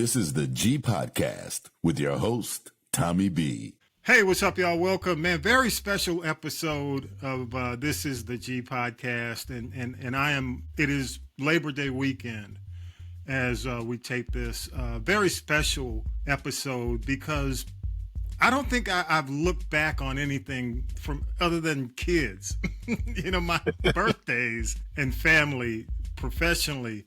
This is the G Podcast with your host, Tommy B. Hey, what's up, y'all? Welcome, man. Very special episode of This is the G Podcast. And it is Labor Day weekend as we tape this. Very special episode because I don't think I've looked back on anything from other than kids. My birthdays and family, professionally,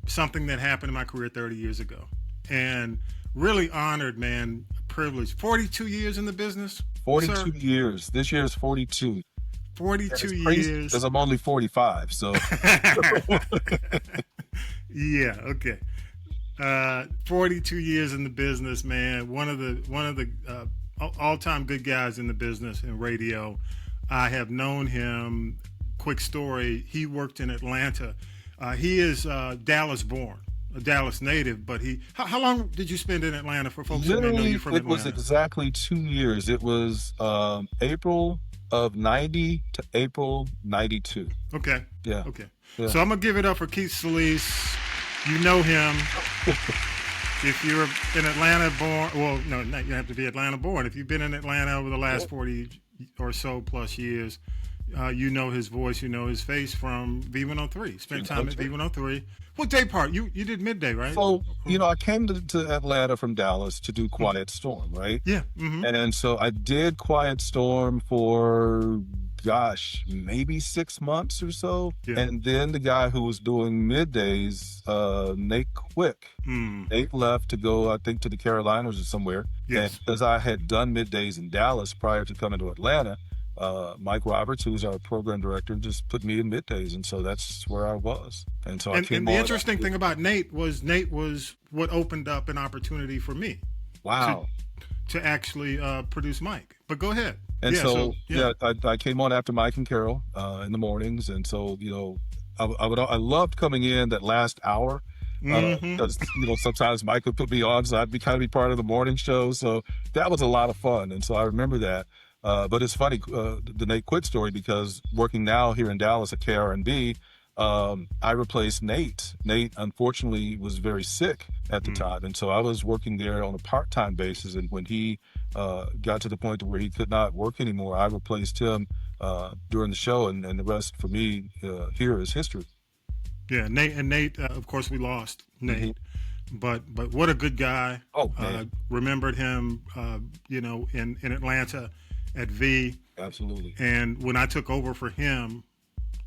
something that happened in my career 30 years ago. And really honored, man, privileged. 42 years in the business? 42 sir? Years. This year is 42. 42 years. Because I'm only 45, so. Yeah, okay. 42 years in the business, man. One of the all-time good guys in the business in radio. I have known him. Quick story. He worked in Atlanta. He is Dallas born, a Dallas native, but how long did you spend in Atlanta for folks who may know you from Atlanta? It was exactly 2 years. It was April of 90 to April 92. Okay. Yeah. Okay. Yeah. So I'm going to give it up for Keith Solis. You know him. If you're in Atlanta born, well, no, you don't have to be Atlanta born. If you've been in Atlanta over the last 40 or so plus years, you know his voice, you know his face from V100. Spent time at V100. What day part? You did midday, right? So, I came to Atlanta from Dallas to do Quiet Storm, right? Yeah. Mm-hmm. And so I did Quiet Storm for, maybe 6 months or so. Yeah. And then the guy who was doing middays, Nate Quick, Nate left to go, I think, to the Carolinas or somewhere. Yes. And because I had done middays in Dallas prior to coming to Atlanta, Mike Roberts, who's our program director, just put me in middays, and so that's where I was. And so I came on. And the interesting thing about Nate was what opened up an opportunity for me. Wow. To actually produce Mike. But go ahead. And I came on after Mike and Carol in the mornings, and so I loved coming in that last hour. Because sometimes Mike would put me on, so I'd be part of the morning show. So that was a lot of fun, and so I remember that. But it's funny, the Nate Quick story, because working now here in Dallas at KRNB, I replaced Nate. Nate, unfortunately, was very sick at the time. And so I was working there on a part-time basis. And when he got to the point where he could not work anymore, I replaced him during the show. And the rest for me here is history. Yeah, Nate, of course, we lost Nate. Mm-hmm. But what a good guy. Oh, man. Remembered him, in Atlanta at V. Absolutely. And when I took over for him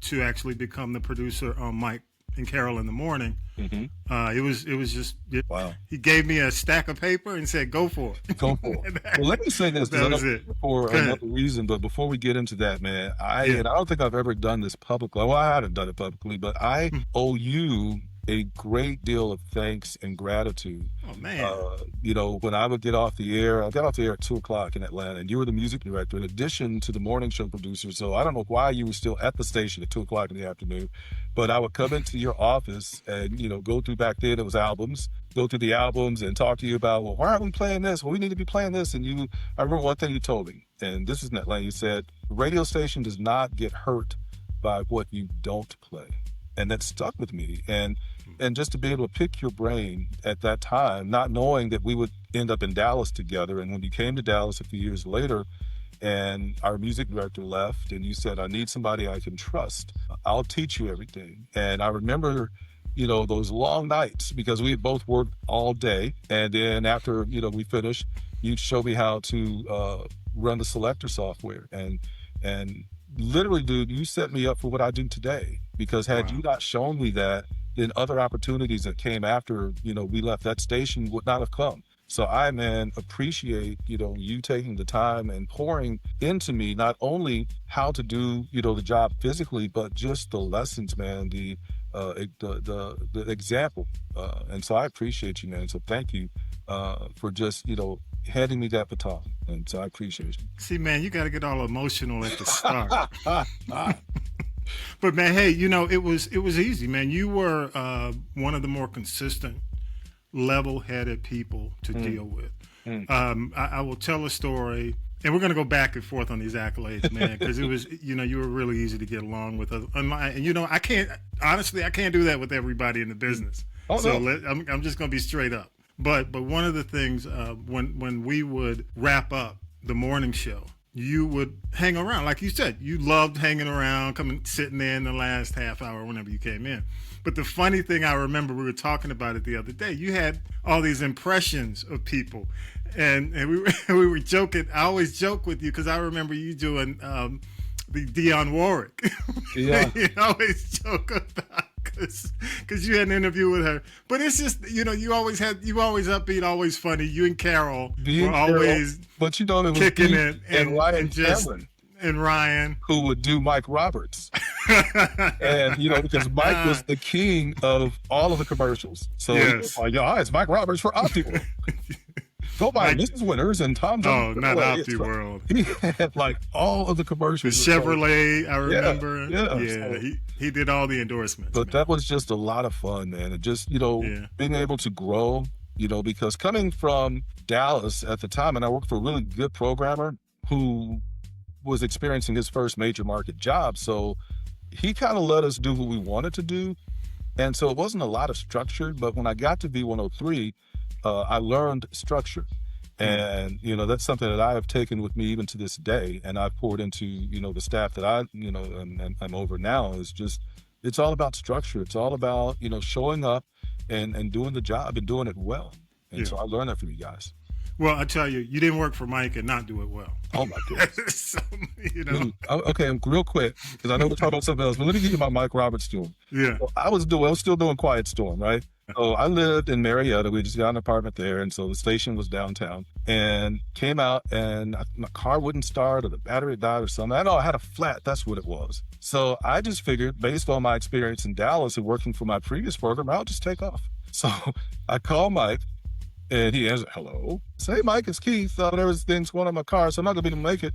to actually become the producer on Mike and Carol in the morning, it was just, wow. He gave me a stack of paper and said, go for it. Go for it. Well, let me say this. That was it. For another reason, but before we get into that, man, and I don't think I've ever done this publicly. Well, I haven't done it publicly, but I owe you a great deal of thanks and gratitude. Oh, man. When I would get off the air, I got off the air at 2:00 in Atlanta, and you were the music director in addition to the morning show producer. So I don't know why you were still at the station at 2:00 in the afternoon, but I would come into your office and, go through, back then it was albums, go through the albums and talk to you about, well, why aren't we playing this? Well, we need to be playing this. And I remember one thing you told me, and this is in Atlanta, you said, the radio station does not get hurt by what you don't play. And that stuck with me. And just to be able to pick your brain at that time, not knowing that we would end up in Dallas together. And when you came to Dallas a few years later and our music director left and you said, I need somebody I can trust. I'll teach you everything. And I remember, those long nights because we had both worked all day. And then after, we finished, you'd show me how to run the selector software. And literally, dude, you set me up for what I do today. Because had you not shown me that, then other opportunities that came after, we left that station would not have come. So I, man, appreciate, you taking the time and pouring into me, not only how to do, the job physically, but just the lessons, man, the example. And so I appreciate you, man. So thank you for just, handing me that baton. And so I appreciate you. See, man, you got to get all emotional at the start. But man, hey, it was easy, man. You were one of the more consistent, level-headed people to deal with. I will tell a story, and we're going to go back and forth on these accolades, man, because it was, you were really easy to get along with. I can't do that with everybody in the business. Oh, So no. I'm just going to be straight up. But one of the things when we would wrap up the morning show, you would hang around. Like you said, you loved hanging around, sitting there in the last half hour whenever you came in. But the funny thing, I remember we were talking about it the other day. You had all these impressions of people, and we were joking. I always joke with you because I remember you doing the Dionne Warwick. Yeah. You always joke about because you had an interview with her. But it's just, you always upbeat, always funny. You and Carol were always but it was kicking it, and Ryan Cameron, and Ryan, who would do Mike Roberts. And because Mike was the king of all of the commercials. So yes. It's Mike Roberts for OptiWorld. Go by Mrs. Winters and Tom Jones. Oh, not OptiWorld. He had like all of the commercials. The Chevrolet, I remember. Yeah. So he did all the endorsements. But that was just a lot of fun, man. And just, being able to grow, because coming from Dallas at the time, and I worked for a really good programmer who was experiencing his first major market job. So he kind of let us do what we wanted to do. And so it wasn't a lot of structure, but when I got to V103, I learned structure. And, that's something that I have taken with me even to this day. And I've poured into, the staff that I'm over now is just, it's all about structure. It's all about, showing up and doing the job and doing it well. And so I learned that from you guys. Well, I tell you, you didn't work for Mike and not do it well. Oh, my goodness. So, Okay, real quick, because I know we're talking about something else, but let me give you my Mike Roberts story. Yeah. So I was still doing Quiet Storm, right? So I lived in Marietta. We just got an apartment there, and so the station was downtown. And came out, and my car wouldn't start, or the battery died, or something. I had a flat. That's what it was. So I just figured, based on my experience in Dallas and working for my previous program, I'll just take off. So I called Mike. And he answered, hello. Say, Mike, it's Keith. There was things going on in my car, so I'm not going to be able to make it.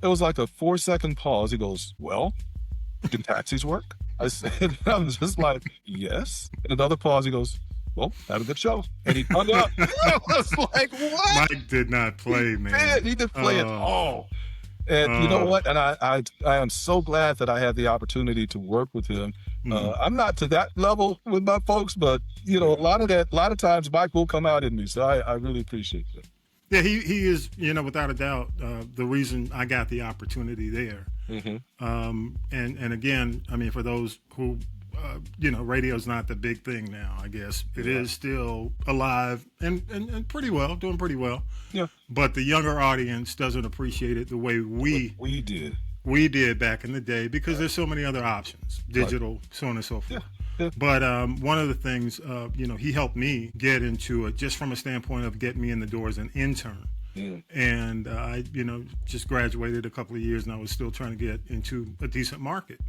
It was like a 4-second pause. He goes, well, do taxis work? I said, I'm just like, yes. And another pause. He goes, well, have a good show. And he hung up. I was like, what? Mike did not play, man. He didn't play at all. And you know what? And I am so glad that I had the opportunity to work with him. I'm not to that level with my folks, but a lot of times Mike will come out in me. So I really appreciate that. Yeah, he is, without a doubt, the reason I got the opportunity there. Mm-hmm. And again, I mean, for those who, radio's not the big thing now, I guess. It is still alive and doing pretty well. Yeah. But the younger audience doesn't appreciate it the way we did. We did back in the day because there's so many other options, digital, so on and so forth. Yeah. But one of the things, he helped me get into it just from a standpoint of getting me in the door as an intern. And I, just graduated a couple of years and I was still trying to get into a decent market.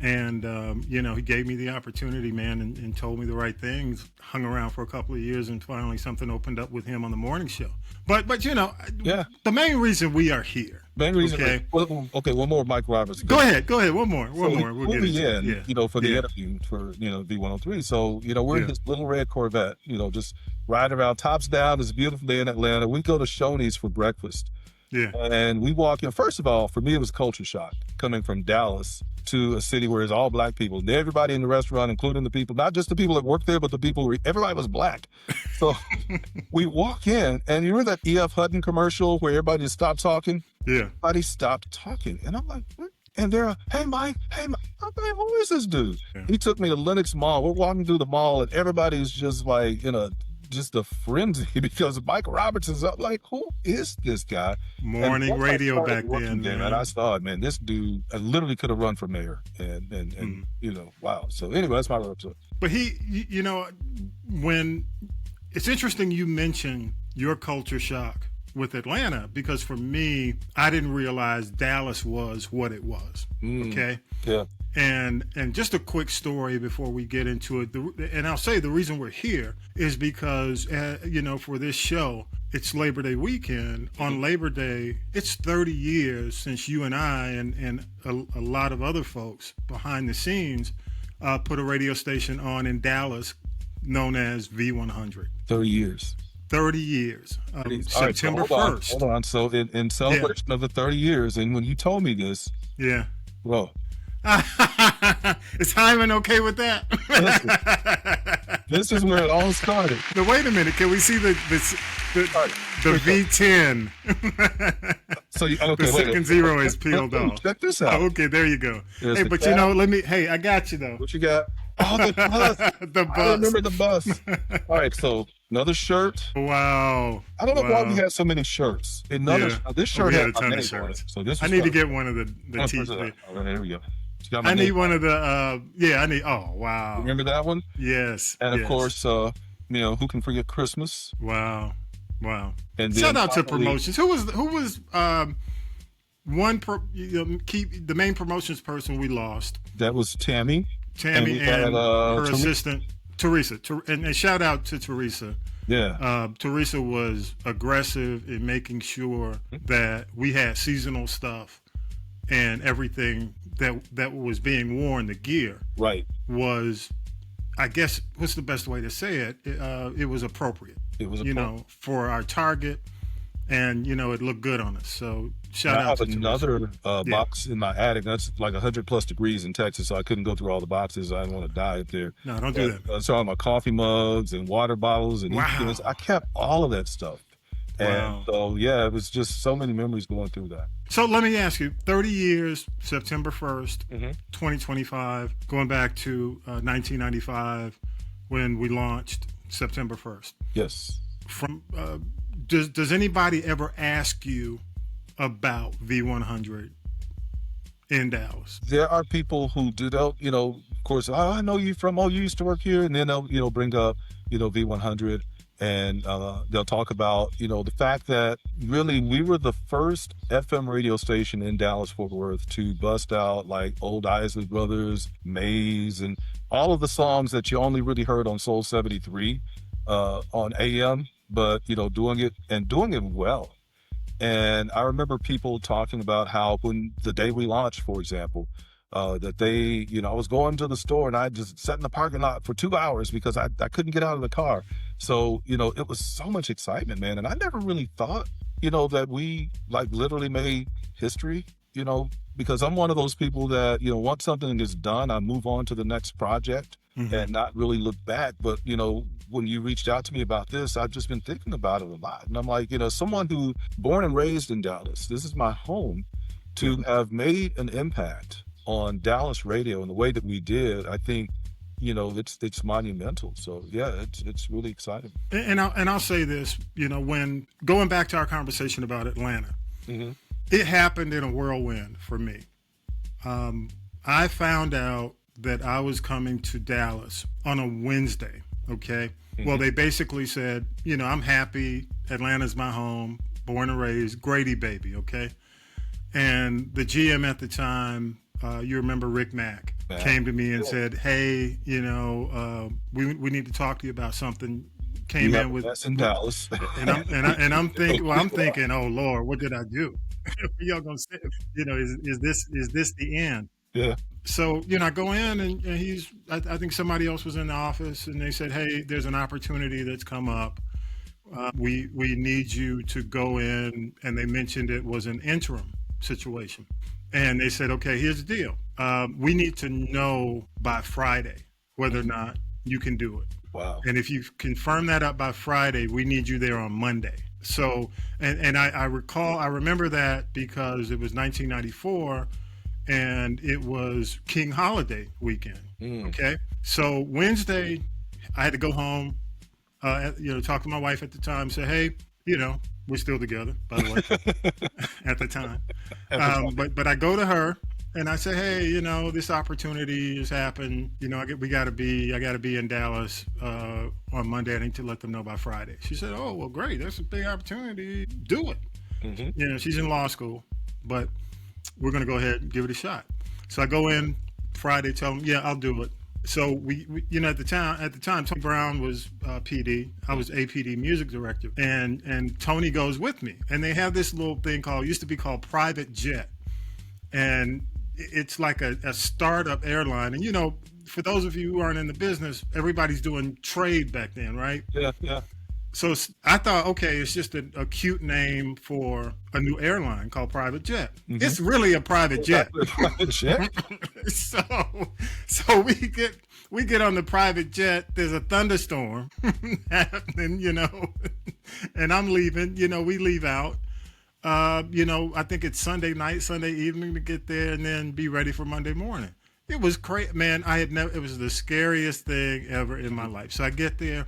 And, he gave me the opportunity, man, and told me the right things, hung around for a couple of years, and finally something opened up with him on the morning show. But the main reason we are here. Okay, one more Mike Roberts. Go ahead. One more. We'll get into it. For the interview for, V103. So, we're in this little red Corvette, just riding around, tops down. It's a beautiful day in Atlanta. We go to Shoney's for breakfast. Yeah. And we walk in. First of all, for me, it was culture shock coming from Dallas to a city where it's all black people. And everybody in the restaurant, including the people, not just the people that work there, but the people, everybody was black. So we walk in, and you remember that E.F. Hutton commercial where everybody just stopped talking? Yeah. Everybody stopped talking. And I'm like, what? And they're, hey, Mike. I'm like, who is this dude? Yeah. He took me to Lenox Mall. We're walking through the mall, and everybody's just like just a frenzy because Mike Roberts is up. Like, who is this guy? Morning radio back then, man. And I thought, man, this dude, I literally could have run for mayor. And wow. So anyway, that's my episode. But when it's interesting you mention your culture shock with Atlanta, because for me, I didn't realize Dallas was what it was. Okay. Yeah. And just a quick story before we get into it. And I'll say the reason we're here is because, for this show, it's Labor Day weekend. On Labor Day, it's 30 years since you and I and a lot of other folks behind the scenes put a radio station on in Dallas known as V100. 30 years. 30 years. September 1st. Hold on. So in celebration of the 30 years, and when you told me this, whoa. Is Hyman okay with that? This is where it all started. Now, wait a minute. Can we see the V10? So okay, The second zero is peeled off. Check this out. Oh, okay, there you go. There's Hey, the but cap. I got you though. What you got? Oh, the bus. The I bus. remember the bus. All right, so another shirt. Wow. I don't know why we Wow. had so many shirts. This Oh, shirt we had a had my ton of name on shirts. it. So this I was need to fun. get one of the Oh, t-shirts. oh, there we go. It's got my I need name one on of the I need. Oh, wow. it. Remember that one? Yes. And of yes. course, who can forget Christmas? Wow. And then Shout out to finally- promotions. Who was the main promotions person we lost? That was Tammy. Tammy we had, and her Teresa. assistant Teresa. And shout out to Teresa. Yeah. Teresa was aggressive in making sure that we had seasonal stuff and everything that was being worn. The gear Right. was, I guess, what's the best way to say it? It was appropriate. It was For our target, and it looked good on us. So shout I out have to Teresa. another box in my attic. That's like 100+ degrees in Texas, so I couldn't go through all the boxes. I didn't want to die up there. No, don't do that. So all my coffee mugs and water bottles and Wow. EPs, I kept all of that stuff. Wow. And so, yeah, it was just so many memories going through that. So let me ask you, 30 years, September 1st, Mm-hmm. 2025, going back to 1995 when we launched September 1st. Yes. Does anybody ever ask you about V100 in Dallas? There are people who do that, of course, I know you from, you used to work here. And then they'll, bring up, V100. And they'll talk about, the fact that really we were the first FM radio station in Dallas-Fort Worth to bust out like old Isley Brothers, Maze, and all of the songs that you only really heard on Soul 73 on AM, but, doing it well. And I remember people talking about how when the day we launched, for example, that they, I was going to the store and I just sat in the parking lot for 2 hours because I couldn't get out of the car. So, it was so much excitement, man. And I never really thought, that we like literally made history, because I'm one of those people that, once something is done, I move on to the next project and not really look back. But, when you reached out to me about this, I've just been thinking about it a lot. And I'm like, someone who born and raised in Dallas, this is my home, to have made an impact on Dallas radio in the way that we did, I think, it's monumental. So yeah, it's really exciting. And I'll say this, when going back to our conversation about Atlanta, it happened in a whirlwind for me. I found out that I was coming to Dallas on a Wednesday. Okay. Well, they basically said, I'm happy. Atlanta's my home, born and raised, Grady baby. Okay. And the GM at the time, you remember Rick Mack, came to me and said, hey, we need to talk to you about something. Came in with that's in Dallas. and I'm thinking, oh Lord, what did I do? Y'all gonna say, is this the end? Yeah. So, I go in and I think somebody else was in the office and they said, hey, there's an opportunity that's come up. We need you to go in, and they mentioned it was an interim situation. And they said, okay, here's the deal. We need to know by Friday whether or not you can do it. Wow. And if you confirm that up by Friday, we need you there on Monday. So, and I remember that because it was 1994 and it was King Holiday weekend. Okay. So Wednesday, I had to go home, talk to my wife at the time, say, hey, we're still together, by the way, at the time. But I go to her and I say, hey, this opportunity has happened. I got to be in Dallas on Monday. I need to let them know by Friday. She said, oh, well, great. That's a big opportunity. Do it. She's in law school, but we're going to go ahead and give it a shot. So I go in Friday, tell them, yeah, I'll do it. So we at the time, Tony Brown was PD. I was APD music director, and Tony goes with me. And they have this little thing used to be called Private Jet, and it's like a startup airline. And for those of you who aren't in the business, everybody's doing trade back then, right? Yeah. So I thought, okay, it's just a cute name for a new airline called Private Jet. It's really a private jet. Private jet? so so we get on the private jet. There's a thunderstorm happening, and I'm leaving. We leave out. I think it's Sunday night, Sunday evening to get there, and then be ready for Monday morning. It was crazy, man. It was the scariest thing ever in my life. So I get there.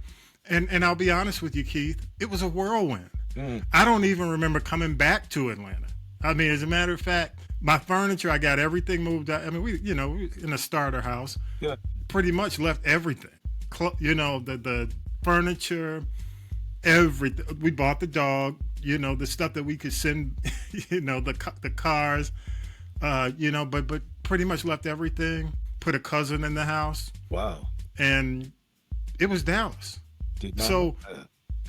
And I'll be honest with you, Keith, it was a whirlwind. I don't even remember coming back to Atlanta. I mean, as a matter of fact, my furniture, I got everything moved out. I mean, we in a starter house, pretty much left everything. The furniture, everything. We bought the dog, the stuff that we could send, the cars, but pretty much left everything, put a cousin in the house. Wow. And it was Dallas. So,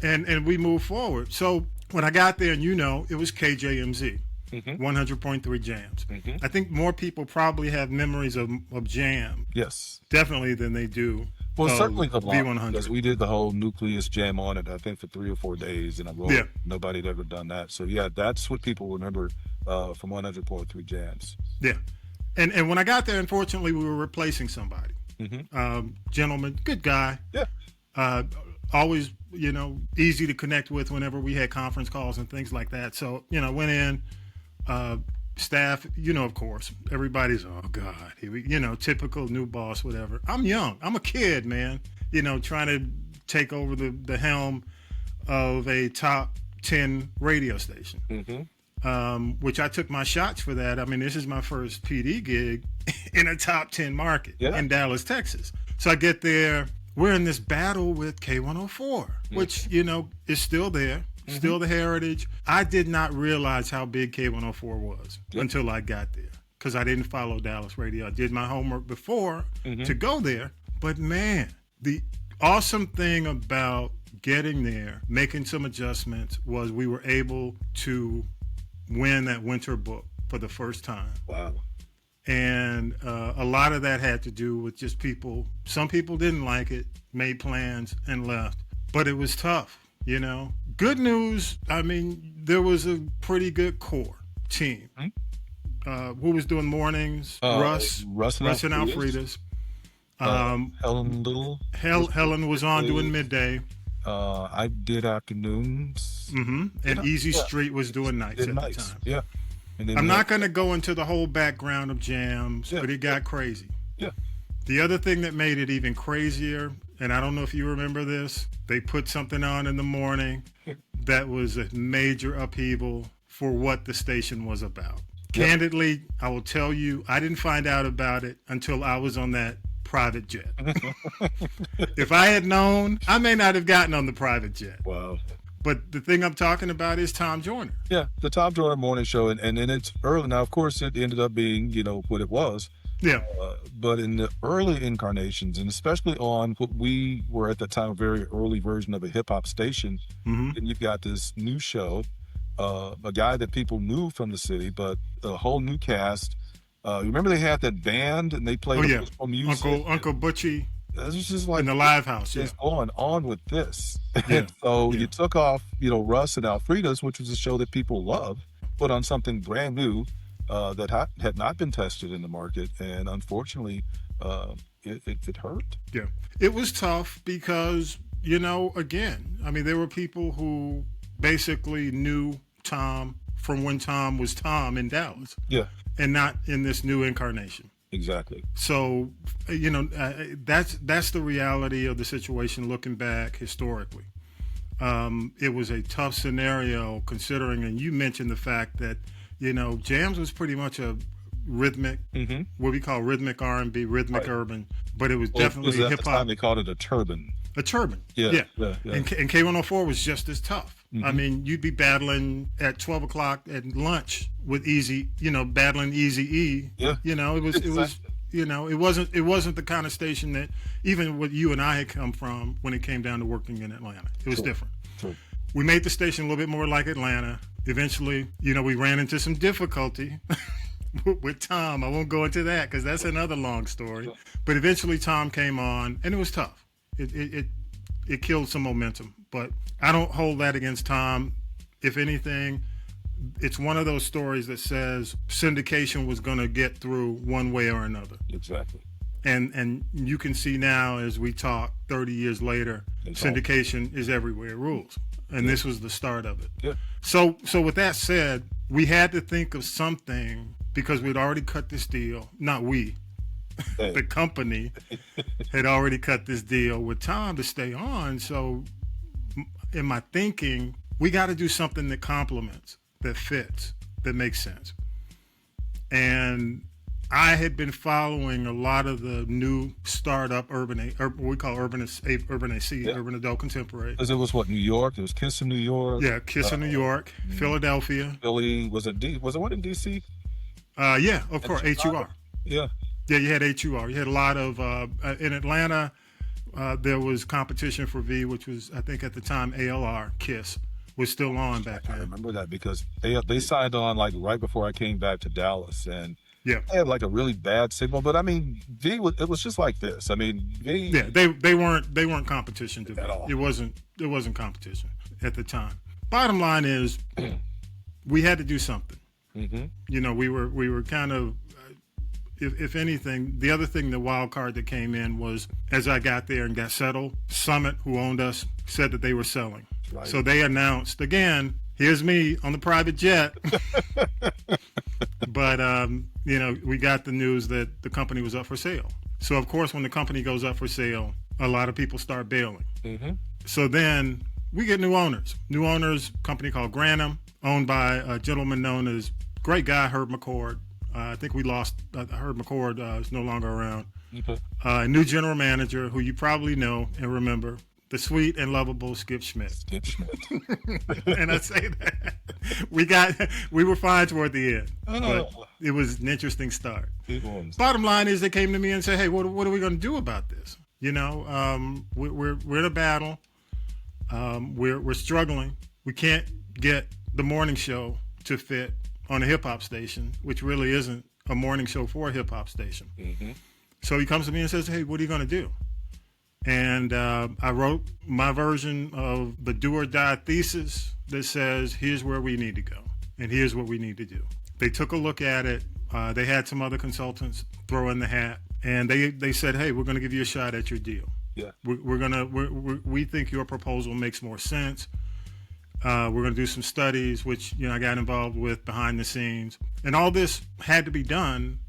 and we moved forward. So when I got there, and it was KJMZ, 100.3 Jams. I think more people probably have memories of Jam, Yes, definitely, than they do. well, certainly the V100. because we did the whole Nucleus Jam on it, I think, for 3 or 4 days in a row. Nobody had ever done that. So yeah, that's what people remember from 100.3 Jams. Yeah, and when I got there, unfortunately, we were replacing somebody. Gentleman, good guy. Yeah. Always, easy to connect with whenever we had conference calls and things like that. So, went in, staff, of course, everybody's, oh God, here we, typical new boss, whatever. I'm young. I'm a kid, man, trying to take over the helm of a top 10 radio station, which I took my shots for that. I mean, this is my first PD gig in a top 10 market in Dallas, Texas. So I get there. We're in this battle with K104, which, is still there, still the heritage. I did not realize how big K104 was until I got there, because I didn't follow Dallas radio. I did my homework before to go there. But, man, the awesome thing about getting there, making some adjustments, was we were able to win that winter book for the first time. Wow. And a lot of that had to do with just people. Some people didn't like it, made plans, and left. But it was tough, Good news, I mean, there was a pretty good core team. Who was doing mornings? Russ and Alfredas. Helen Little. Helen was on doing midday. I did afternoons. And Easy Street was doing nights at the time. Yeah. I'm not going to go into the whole background of Jams, but it got crazy. Yeah. The other thing that made it even crazier, and I don't know if you remember this, they put something on in the morning that was a major upheaval for what the station was about. Candidly, I will tell you, I didn't find out about it until I was on that private jet. If I had known, I may not have gotten on the private jet. Wow. But the thing I'm talking about is Tom Joyner. Yeah, the Tom Joyner morning show, and then it's early. Now, of course, it ended up being, what it was. Yeah. But in the early incarnations, and especially on what we were at the time, a very early version of a hip hop station, and you've got this new show, a guy that people knew from the city, but a whole new cast. You remember they had that band and they played music. Uncle Butchie. It's just like in the live house, just going on with this. And so you took off, Russ and Alfreda's, which was a show that people love, put on something brand new that had not been tested in the market, and unfortunately, it hurt. Yeah, it was tough because again, I mean, there were people who basically knew Tom from when Tom was Tom in Dallas, and not in this new incarnation. Exactly. So, that's the reality of the situation looking back historically. It was a tough scenario considering, and you mentioned the fact that, Jams was pretty much a rhythmic, what we call rhythmic R&B, rhythmic urban, but it was definitely hip hop. At the time they called it a turban. A turban. Yeah. And K104 was just as tough. I mean, you'd be battling at 12 o'clock at lunch with battling Eazy-E. Yeah. It wasn't the kind of station that even what you and I had come from when it came down to working in Atlanta. It was different. True. We made the station a little bit more like Atlanta. Eventually, we ran into some difficulty with Tom. I won't go into that because that's another long story. But eventually Tom came on, and it was tough. It it killed some momentum. But I don't hold that against Tom. If anything, it's one of those stories that says syndication was going to get through one way or another. Exactly. And you can see now as we talk 30 years later, syndication is everywhere. It rules. And this was the start of it. Yeah. So with that said, we had to think of something because we'd already cut this deal. Not we. The company had already cut this deal with Tom to stay on. So in my thinking, we got to do something that complements, that fits, that makes sense. And I had been following a lot of the new startup what we call urban adult contemporary. Because it was what, New York? It was Kiss in New York. Yeah, Kiss in New York, Philadelphia. Philly. Was it one in DC? Yeah, of course, HUR. Yeah. Yeah, you had HUR. You had a lot of in Atlanta. There was competition for V, which was, I think at the time, ALR. Kiss was still on back then. I remember that because they signed on like right before I came back to Dallas, and yeah, they had like a really bad signal. But I mean, V it was just like this. I mean, V. Yeah, they weren't competition to at all. It wasn't competition at the time. Bottom line is, we had to do something. Mm-hmm. You know, we were kind of. If anything, the other thing, the wild card that came in was as I got there and got settled, Summit, who owned us, said that they were selling. Right. So they announced, again, here's me on the private jet. But, you know, we got the news that the company was up for sale. So, of course, when the company goes up for sale, a lot of people start bailing. Mm-hmm. So then we get new owners. New owners, a company called Granum, owned by a gentleman known as, great guy, Herb McCord. I think we lost Herb McCord is no longer around. Okay. A new general manager who you probably know and remember, the sweet and lovable Skip Schmidt. Skip Schmidt. And I say that we were fine toward the end, but it was an interesting start. Bottom line is they came to me and said, "Hey, what are we going to do about this? You know, we're in a battle. We're struggling. We can't get the morning show to fit on a hip-hop station, which really isn't a morning show for a hip-hop station." Mm-hmm. So he comes to me and says, "Hey, what are you going to do?" And I wrote my version of the do or die thesis that says, here's where we need to go, and here's what we need to do. They took a look at it. They had some other consultants throw in the hat, and they said, "Hey, we're going to give you a shot at your deal. Yeah, we think your proposal makes more sense. We're going to do some studies," which, you know, I got involved with behind the scenes. And all this had to be done,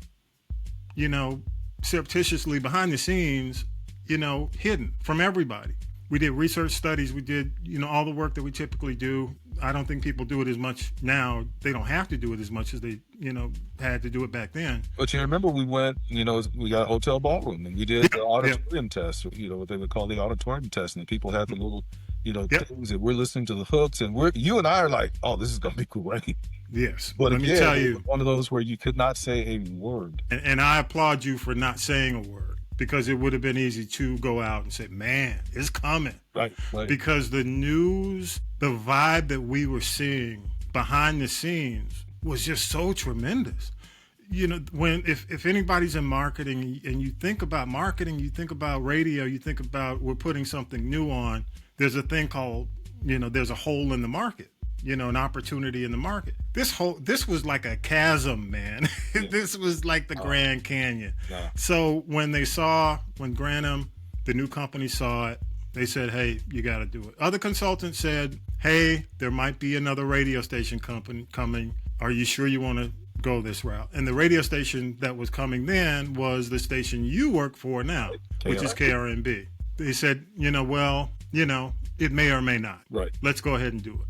you know, surreptitiously behind the scenes, you know, hidden from everybody. We did research studies. We did, you know, all the work that we typically do. I don't think people do it as much now. They don't have to do it as much as they, you know, had to do it back then. But you remember we went, you know, we got a hotel ballroom and we did the auditorium test, you know, what they would call the auditorium test. And people had the little, you know, things that we're listening to the hooks, and you and I are like, oh, this is going to be great. Yes. But let again, me tell you, one of those where you could not say a word. And I applaud you for not saying a word, because it would have been easy to go out and say, man, it's coming. Right. Because the news, the vibe that we were seeing behind the scenes was just so tremendous. You know, if anybody's in marketing and you think about marketing, you think about radio, you think about we're putting something new on, there's a thing called, you know, there's a hole in the market. You know, an opportunity in the market. This was like a chasm, man. Yeah. This was like the Grand Canyon. Yeah. So when Granum, the new company, saw it, they said, "Hey, you got to do it." Other consultants said, "Hey, there might be another radio station company coming. Are you sure you want to go this route?" And the radio station that was coming then was the station you work for now, which is KRNB. They said, "You know, well, you know, it may or may not. Right. Let's go ahead and do it."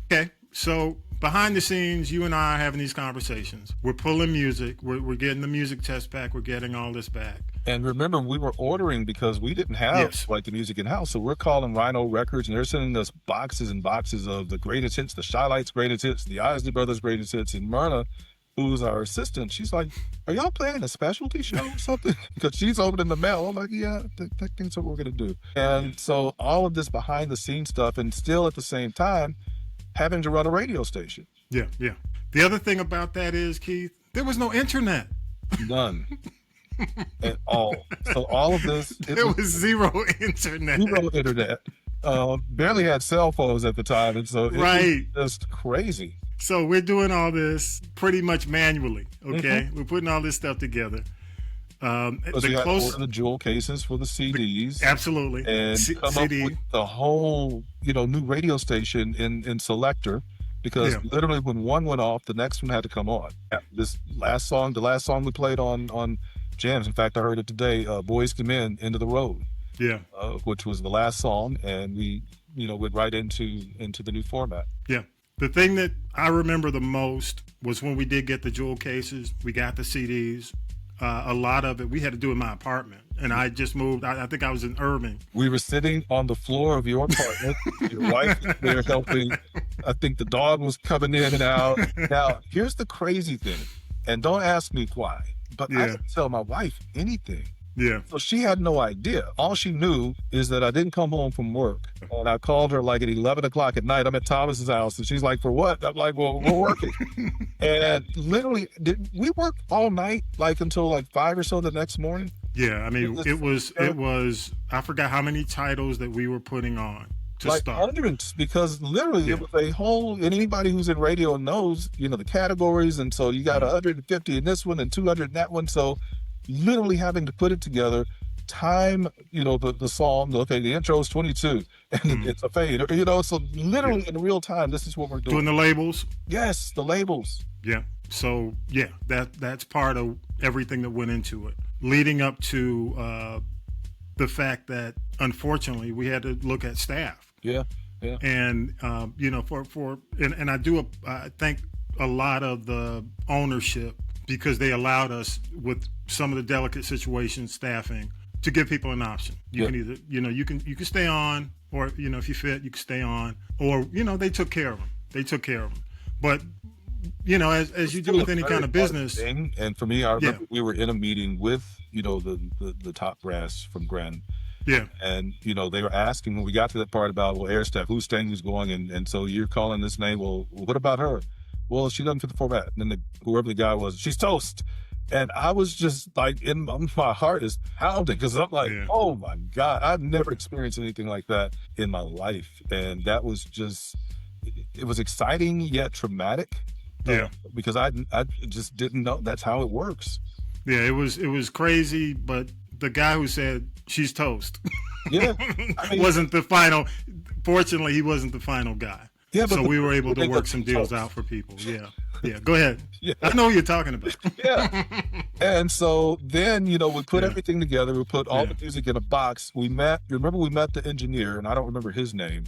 Okay, so behind the scenes, you and I are having these conversations. We're pulling music. We're getting the music test back. We're getting all this back. And remember, we were ordering because we didn't have like the music in house. So we're calling Rhino Records, and they're sending us boxes and boxes of the greatest hits, the Shy-Lights greatest hits, the Isley Brothers greatest hits. And Myrna, who's our assistant, she's like, "Are y'all playing a specialty show or something?" Because she's opening the mail. I'm like, "Yeah, I think that's what we're going to do." And so all of this behind the scenes stuff, and still at the same time, having to run a radio station. Yeah. The other thing about that is, Keith, there was no internet. None. at all. So all of this, it There was was zero internet. zero internet. Barely had cell phones at the time, and so it Right. was just crazy. So we're doing all this pretty much manually. Okay, Mm-hmm. we're putting all this stuff together. Because we had to order the jewel cases for the CDs. Absolutely. And come up with the whole, new radio station in Selector, because literally when one went off, the next one had to come on. This last song, the last song we played on Jams, in fact, I heard it today, Boys to Men, End of the Road. Yeah. Which was the last song, and we, went right into the new format. Yeah. The thing that I remember the most was when we did get the jewel cases, we got the CDs. A lot of it we had to do in my apartment, and I just moved. I think I was in Irving. We were sitting on the floor of your apartment. Your wife was there helping. I think the dog was coming in and out. Now, here's the crazy thing, and don't ask me why, but I didn't tell my wife anything. Yeah. So she had no idea. All she knew is that I didn't come home from work. And I called her like at 11 o'clock at night. I'm at Thomas's house. And she's like, for what? I'm like, well, we're working. And literally, we worked all night, like until like 5 or so the next morning? Yeah. I mean, it was, I forgot how many titles that we were putting on to like start. Hundreds, because literally it was a whole, and anybody who's in radio knows, the categories. And so you got 150 in this one and 200 in that one. So literally having to put it together, time, the song, okay, the intro is 22 and it's a fade, so literally in real time, this is what we're doing. Doing the labels? Yes, the labels. Yeah. So yeah, that's part of everything that went into it, leading up to the fact that unfortunately we had to look at staff. Yeah. Yeah. And and I thank a lot of the ownership, because they allowed us, with some of the delicate situations, staffing, to give people an option. You can either, you can stay on, or, if you fit, you can stay on, or, they took care of them. But, as you do with any kind of business. And for me, I remember we were in a meeting with, the top brass from Grand. Yeah. And, they were asking when we got to that part about, well, air staff, who's staying, who's going. And so you're calling this name. Well, what about her? Well, she doesn't fit the format. And then whoever the guy was, she's toast. And I was just like, my heart is pounding, because I'm like, oh my God, I've never experienced anything like that in my life. And that was just, it was exciting yet traumatic. Because I just didn't know that's how it works. Yeah, it was crazy, but the guy who said she's toast wasn't the final. Fortunately, he wasn't the final guy. Yeah, but so we were able to work some deals out for people. Yeah. Go ahead. I know who you're talking about. And so then, we put everything together. We put all the music in a box. Remember we met the engineer, and I don't remember his name,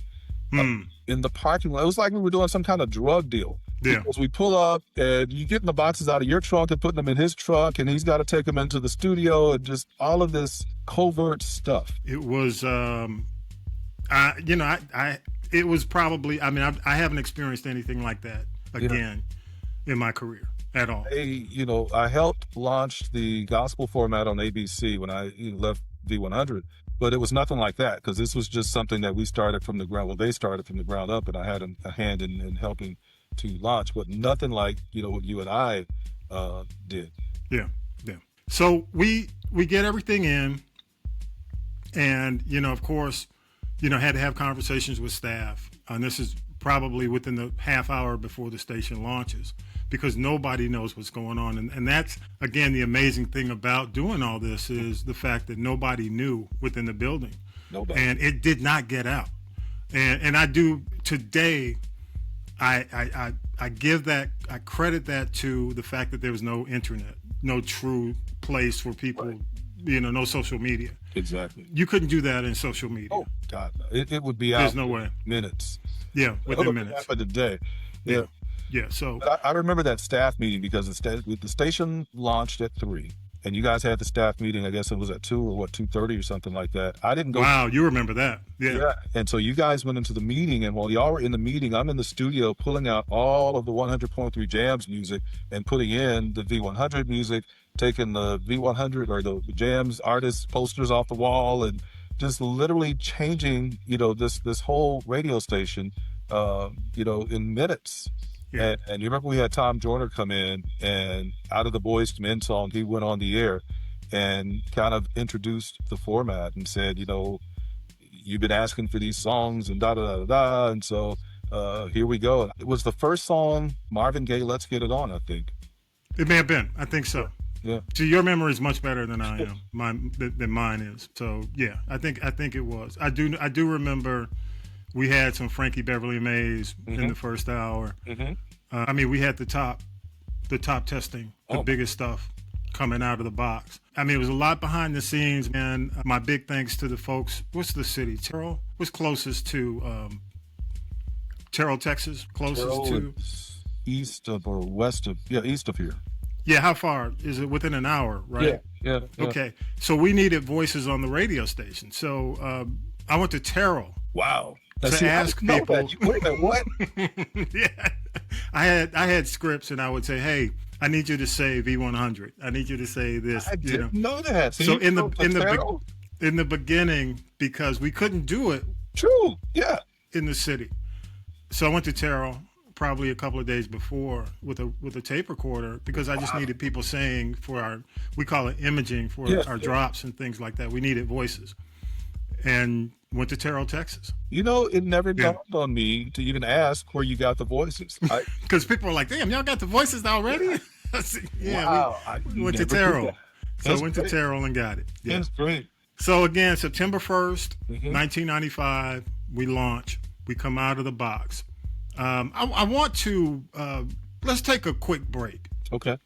in the parking lot. It was like we were doing some kind of drug deal. Yeah. Because we pull up and you getting the boxes out of your trunk and putting them in his truck, and he's got to take them into the studio, and just all of this covert stuff. It was, it was probably, I haven't experienced anything like that again in my career at all. I helped launch the gospel format on ABC when I left V100, but it was nothing like that, because this was just something that we started from the ground. Well, they started from the ground up, and I had a hand in helping to launch, but nothing like, what you and I did. Yeah. So we get everything in, and, of course, had to have conversations with staff. And this is probably within the half hour before the station launches, because nobody knows what's going on. And that's, again, the amazing thing about doing all this, is the fact that nobody knew within the building. Nobody. And it did not get out. And I do today, I credit that to the fact that there was no internet, no true place for people, no social media. Exactly. You couldn't do that in social media. Oh God, no. It would be out. There's no way. Minutes. Yeah, within minutes. Half of the day. Yeah. So I remember that staff meeting, because the station launched at 3, and you guys had the staff meeting. I guess it was at 2 or 2:30 or something like that. I didn't go. Wow, you remember that? Yeah. And so you guys went into the meeting, and while y'all were in the meeting, I'm in the studio pulling out all of the 100.3 Jams music and putting in the V100 music, taking the V100 or the Jams artists posters off the wall, and just literally changing, this whole radio station, in minutes. Yeah. And you remember we had Tom Joyner come in, and out of the Boys to Men song, he went on the air, and kind of introduced the format and said, you've been asking for these songs and da da da da da, and so here we go. It was the first song, Marvin Gaye, "Let's Get It On," I think. It may have been. I think so. Yeah. See, your memory is much better than I am. Than mine is. So yeah, I think it was. I do remember we had some Frankie Beverly Mays in the first hour. I mean, we had the top testing, the biggest stuff coming out of the box. I mean, it was a lot behind the scenes, and my big thanks to the folks. What's the city? Terrell? What's closest to Terrell, Texas? Closest to east of or west of east of here. Yeah, how far? Is it within an hour, right? Yeah. Okay, so we needed voices on the radio station. So I went to Terrell. Wow. To ask people. Wait a minute, what? Yeah, I had scripts, and I would say, "Hey, I need you to say V100. I need you to say this." I didn't know that. So in the beginning, because we couldn't do it. True. Yeah. In the city, so I went to Terrell probably a couple of days before with a tape recorder, because I just needed people saying for we call it imaging for our drops and things like that. We needed voices, and went to Terrell, Texas. It never dawned on me to even ask where you got the voices. Because people were like, "Damn, y'all got the voices already?" I said, yeah, wow. we went to Terrell. So I went to Terrell and got it. Yeah. That's great. So again, September 1st, 1995, we launch. We come out of the box. I want to, let's take a quick break. Okay.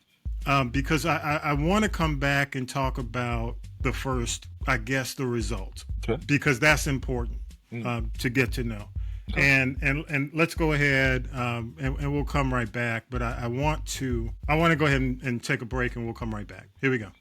Because I want to come back and talk about the first, I guess, the results. Okay. Because that's important to get to know. Okay. And let's go ahead and we'll come right back. But I want to go ahead and take a break, and we'll come right back. Here we go.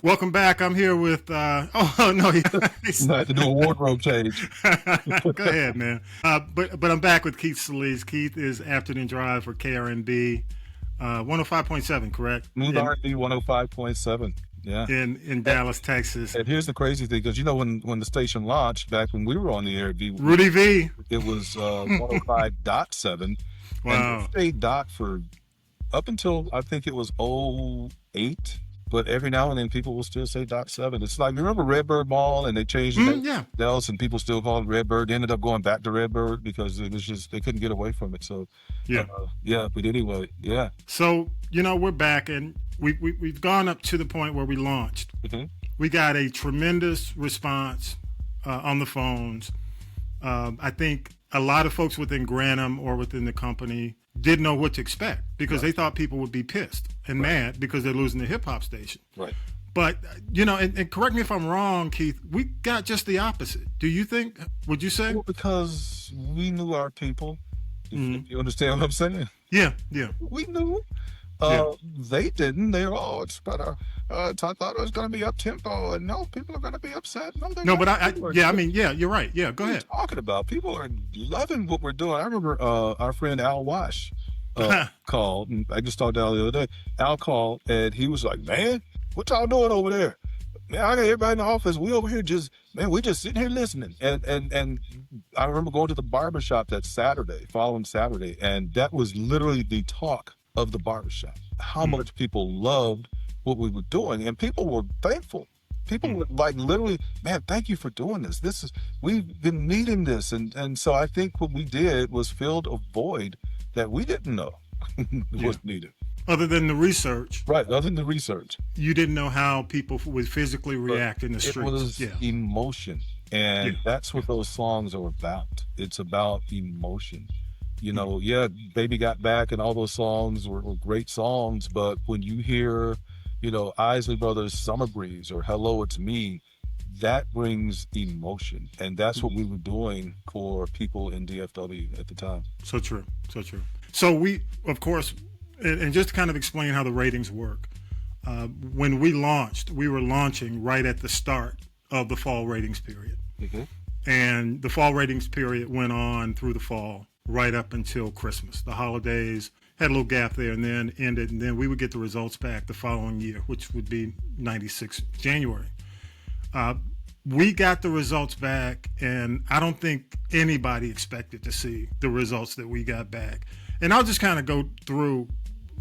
Welcome back. I'm here with, oh, no. He's not to do a wardrobe change. Go ahead, man. But I'm back with Keith Solis. Keith is Afternoon Drive for KRNB 105.7, correct? Smooth R&B 105.7. Yeah. In Dallas, Texas. And here's the crazy thing, because when the station launched, back when we were on the air, Rudy V. It was 105.7. Wow. And it stayed dot for up until I think it was 08. But every now and then people will still say .7. It's like, remember Redbird Mall, and they changed it else, and people still call it Redbird. They ended up going back to Redbird because it was just, they couldn't get away from it. So but anyway, yeah. So, we're back, and we've gone up to the point where we launched. Mm-hmm. We got a tremendous response on the phones. I think a lot of folks within Granham or within the company didn't know what to expect, because they thought people would be pissed and mad because they're losing the hip hop station. Right. But, and correct me if I'm wrong, Keith, we got just the opposite. Do you think, would you say? Well, because we knew our people. You understand what I'm saying? Yeah. We knew. They didn't. They were, it's better. I thought it was going to be up tempo, and no, people are going to be upset. No, but you're right. Yeah, go ahead. Talking about people are loving what we're doing. I remember our friend Al Wash called, and I just talked to Al the other day. Al called, and he was like, "Man, what y'all doing over there? Man, I got everybody in the office. We over here we just sitting here listening." And I remember going to the barbershop that following Saturday, and that was literally the talk of the barbershop. How much people loved what we were doing, and people were thankful. People were like, literally, "Man, thank you for doing this. We've been needing this." And so I think what we did was filled a void that we didn't know was needed. Other than the research, Right. Other than the research, you didn't know how people would physically but react in the it streets. was Yeah, emotion. yeah, And that's what yeah. those songs are about. It's about emotion. Mm. Yeah, Baby Got Back and all those songs were great songs, but when you hear, Isley Brothers' Summer Breeze or Hello, It's Me, that brings emotion. And that's what we were doing for people in DFW at the time. So true, so true. So we, of course, and just to kind of explain how the ratings work, when we launched, we were launching right at the start of the fall ratings period. Mhm. And the fall ratings period went on through the fall, right up until Christmas. The holidays had a little gap there and then ended, and then we would get the results back the following year, which would be 96 January. We got the results back, and I don't think anybody expected to see the results that we got back. And I'll just kind of go through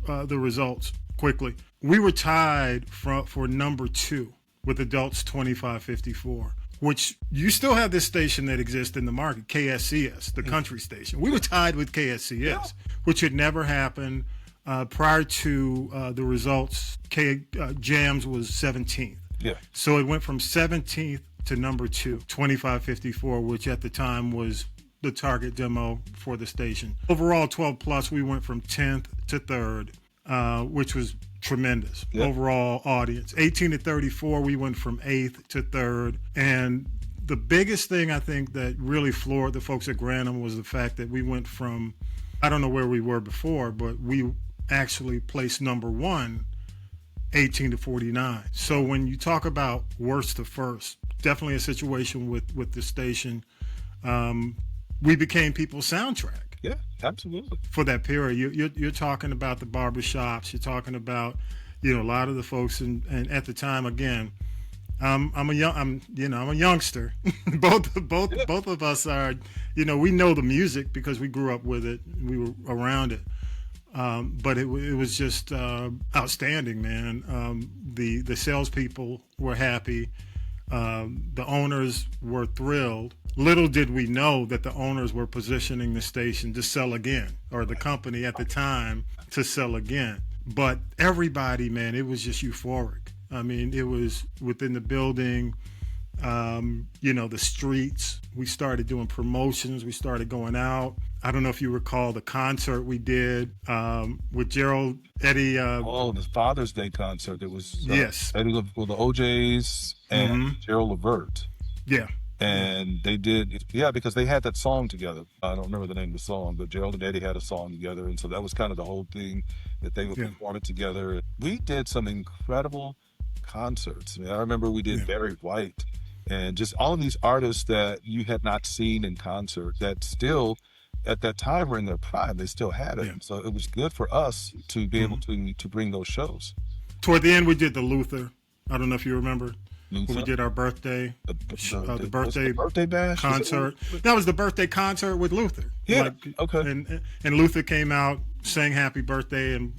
the results quickly. We were tied for number 2 with adults 25-54, which you still have this station that exists in the market, KSCS, the country station. We were tied with KSCS, which had never happened prior to the results. Jams was 17th. Yeah. So it went from 17th to number 2, 25-54, which at the time was the target demo for the station. Overall, 12 plus, we went from 10th to 3rd, which was tremendous. Yep. Overall audience. 18 to 34, we went from 8th to 3rd. And the biggest thing I think that really floored the folks at Grantham was the fact that we went from, I don't know where we were before, but we actually placed number 1, 18 to 49. So when you talk about worst to first, definitely a situation with the station. We became people's soundtrack. Yeah, absolutely. For that period, you're talking about the barbershops. You're talking about, a lot of the folks, and at the time, again, I'm a youngster. both of us are, we know the music because we grew up with it. We were around it. But it was just outstanding, man. The salespeople were happy. The owners were thrilled. Little did we know that the owners were positioning the station to sell again, or the company at the time to sell again. But everybody, man, it was just euphoric. I mean, it was within the building, the streets. We started doing promotions. We started going out. I don't know if you recall the concert we did with Gerald, Eddie. The Father's Day concert. It was yes, Eddie the OJs and Gerald Levert. Yeah. And they did, because they had that song together. I don't remember the name of the song, but Gerald and Eddie had a song together. And so that was kind of the whole thing, that they would perform it together. We did some incredible concerts. I remember we did Barry White and just all of these artists that you had not seen in concert that still at that time were in their prime. They still had it. So it was good for us to be able to bring those shows. Toward the end, we did the Luther. I don't know if you remember. Luther. We did our birthday, the birthday bash concert. That was the birthday concert with Luther. Yeah. Okay. And Luther came out, sang "Happy Birthday," and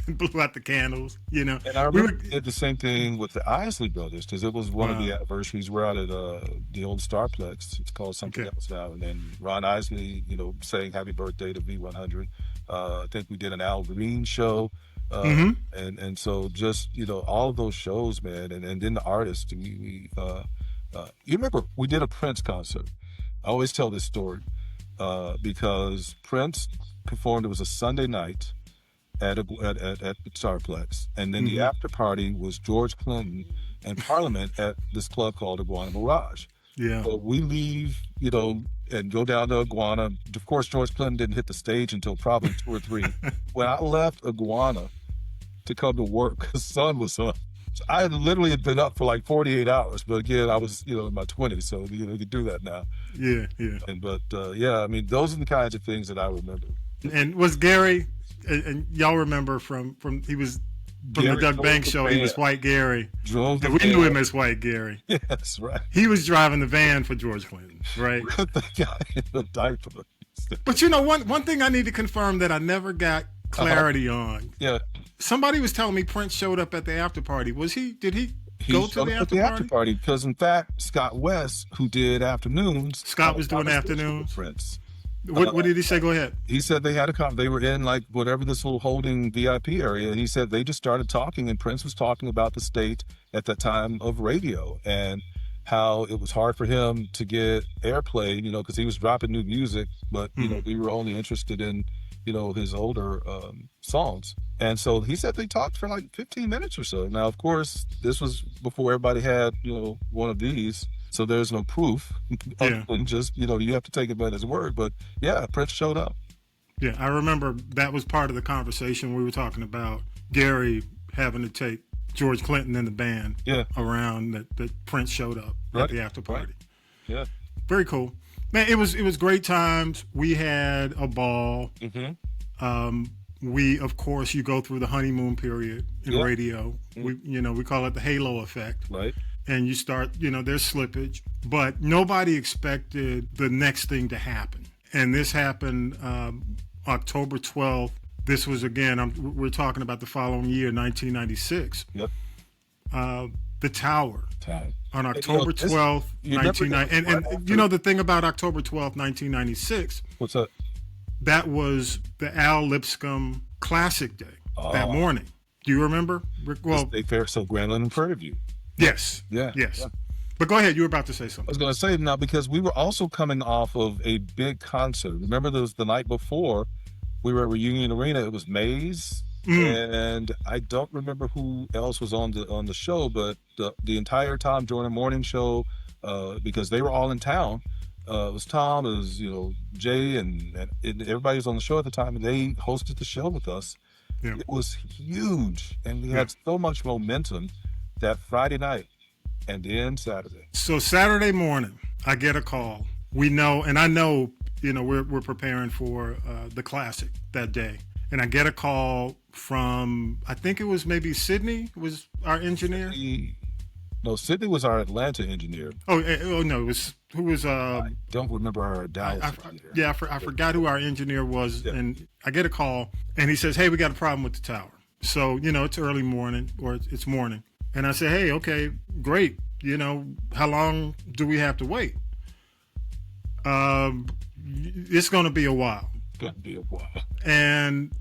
blew out the candles. And I remember we did the same thing with the Isley Brothers, because it was one of the anniversaries. We're out at the old Starplex. It's called something else now. And then Ron Isley, saying "Happy Birthday" to V100. I think we did an Al Green show. And so just all of those shows, man, and then the artists. You remember we did a Prince concert. I always tell this story because Prince performed. It was a Sunday night at the Starplex, and then the after party was George Clinton and Parliament at this club called Iguana Mirage. Yeah. So we leave, and go down to Iguana. Of course, George Clinton didn't hit the stage until probably 2 or 3. When I left Iguana to come to work, the sun was up. So I literally had been up for like 48 hours. But again, I was, in my 20s, so you can do that now. Yeah. But I mean, those are the kinds of things that I remember. And was Gary, and y'all remember from he was from Gary the Doug Banks show, he was White Gary. And we knew him as White Gary. Yes, right. He was driving the van for George Clinton, right? The guy in the diaper. But one thing I need to confirm that I never got clarity on. Yeah. Somebody was telling me Prince showed up at the after party. Did he go to the after party? Because in fact, Scott West, who did afternoons, Scott was doing afternoons. Prince. What did he say? Go ahead. He said they had they were in like whatever this little holding VIP area. And he said they just started talking, and Prince was talking about the state at that time of radio and how it was hard for him to get airplay, because he was dropping new music, but, we were only interested in, his older songs. And so he said they talked for like 15 minutes or so. Now, of course, this was before everybody had, one of these. So there's no proof. Yeah. And just, you have to take it by his word. But yeah, Prince showed up. Yeah, I remember that was part of the conversation. We were talking about Gary having to take George Clinton and the band around that Prince showed up at the after party. Right. Yeah. Very cool. Man, it was great times. We had a ball. We, of course, you go through the honeymoon period in radio. We call it the halo effect. Right. And you start, there's slippage, but nobody expected the next thing to happen. And this happened October 12th. This was, again, we're talking about the following year, 1996. Yep. The Tower. On October 12th, 1990. And the thing about October 12th, 1996. What's that? That was the Al Lipscomb Classic Day that morning. Do you remember? Well, they fair so Grandland and Prairie View. Yes. Yeah. Yes. Yeah. But go ahead. You were about to say something. I was going to say now, because we were also coming off of a big concert. Remember, there was the night before we were at Reunion Arena. It was Maze, and I don't remember who else was on the show, but the entire time during the morning show, because they were all in town. It was Tom, it was Jay, and everybody was on the show at the time, and they hosted the show with us. Yeah. It was huge, and we had so much momentum that Friday night and then Saturday. So Saturday morning, I get a call. We know, and I know, we're preparing for the Classic that day, and I get a call from, I think it was maybe Sydney was our engineer. No, Sydney was our Atlanta engineer. Oh no, it was who was? I don't remember our Dallas engineer. Yeah, I forgot who our engineer was, and I get a call, and he says, "Hey, we got a problem with the tower." So it's early morning, or it's morning, and I say, "Hey, okay, great. How long do we have to wait?" It's going to be a while. And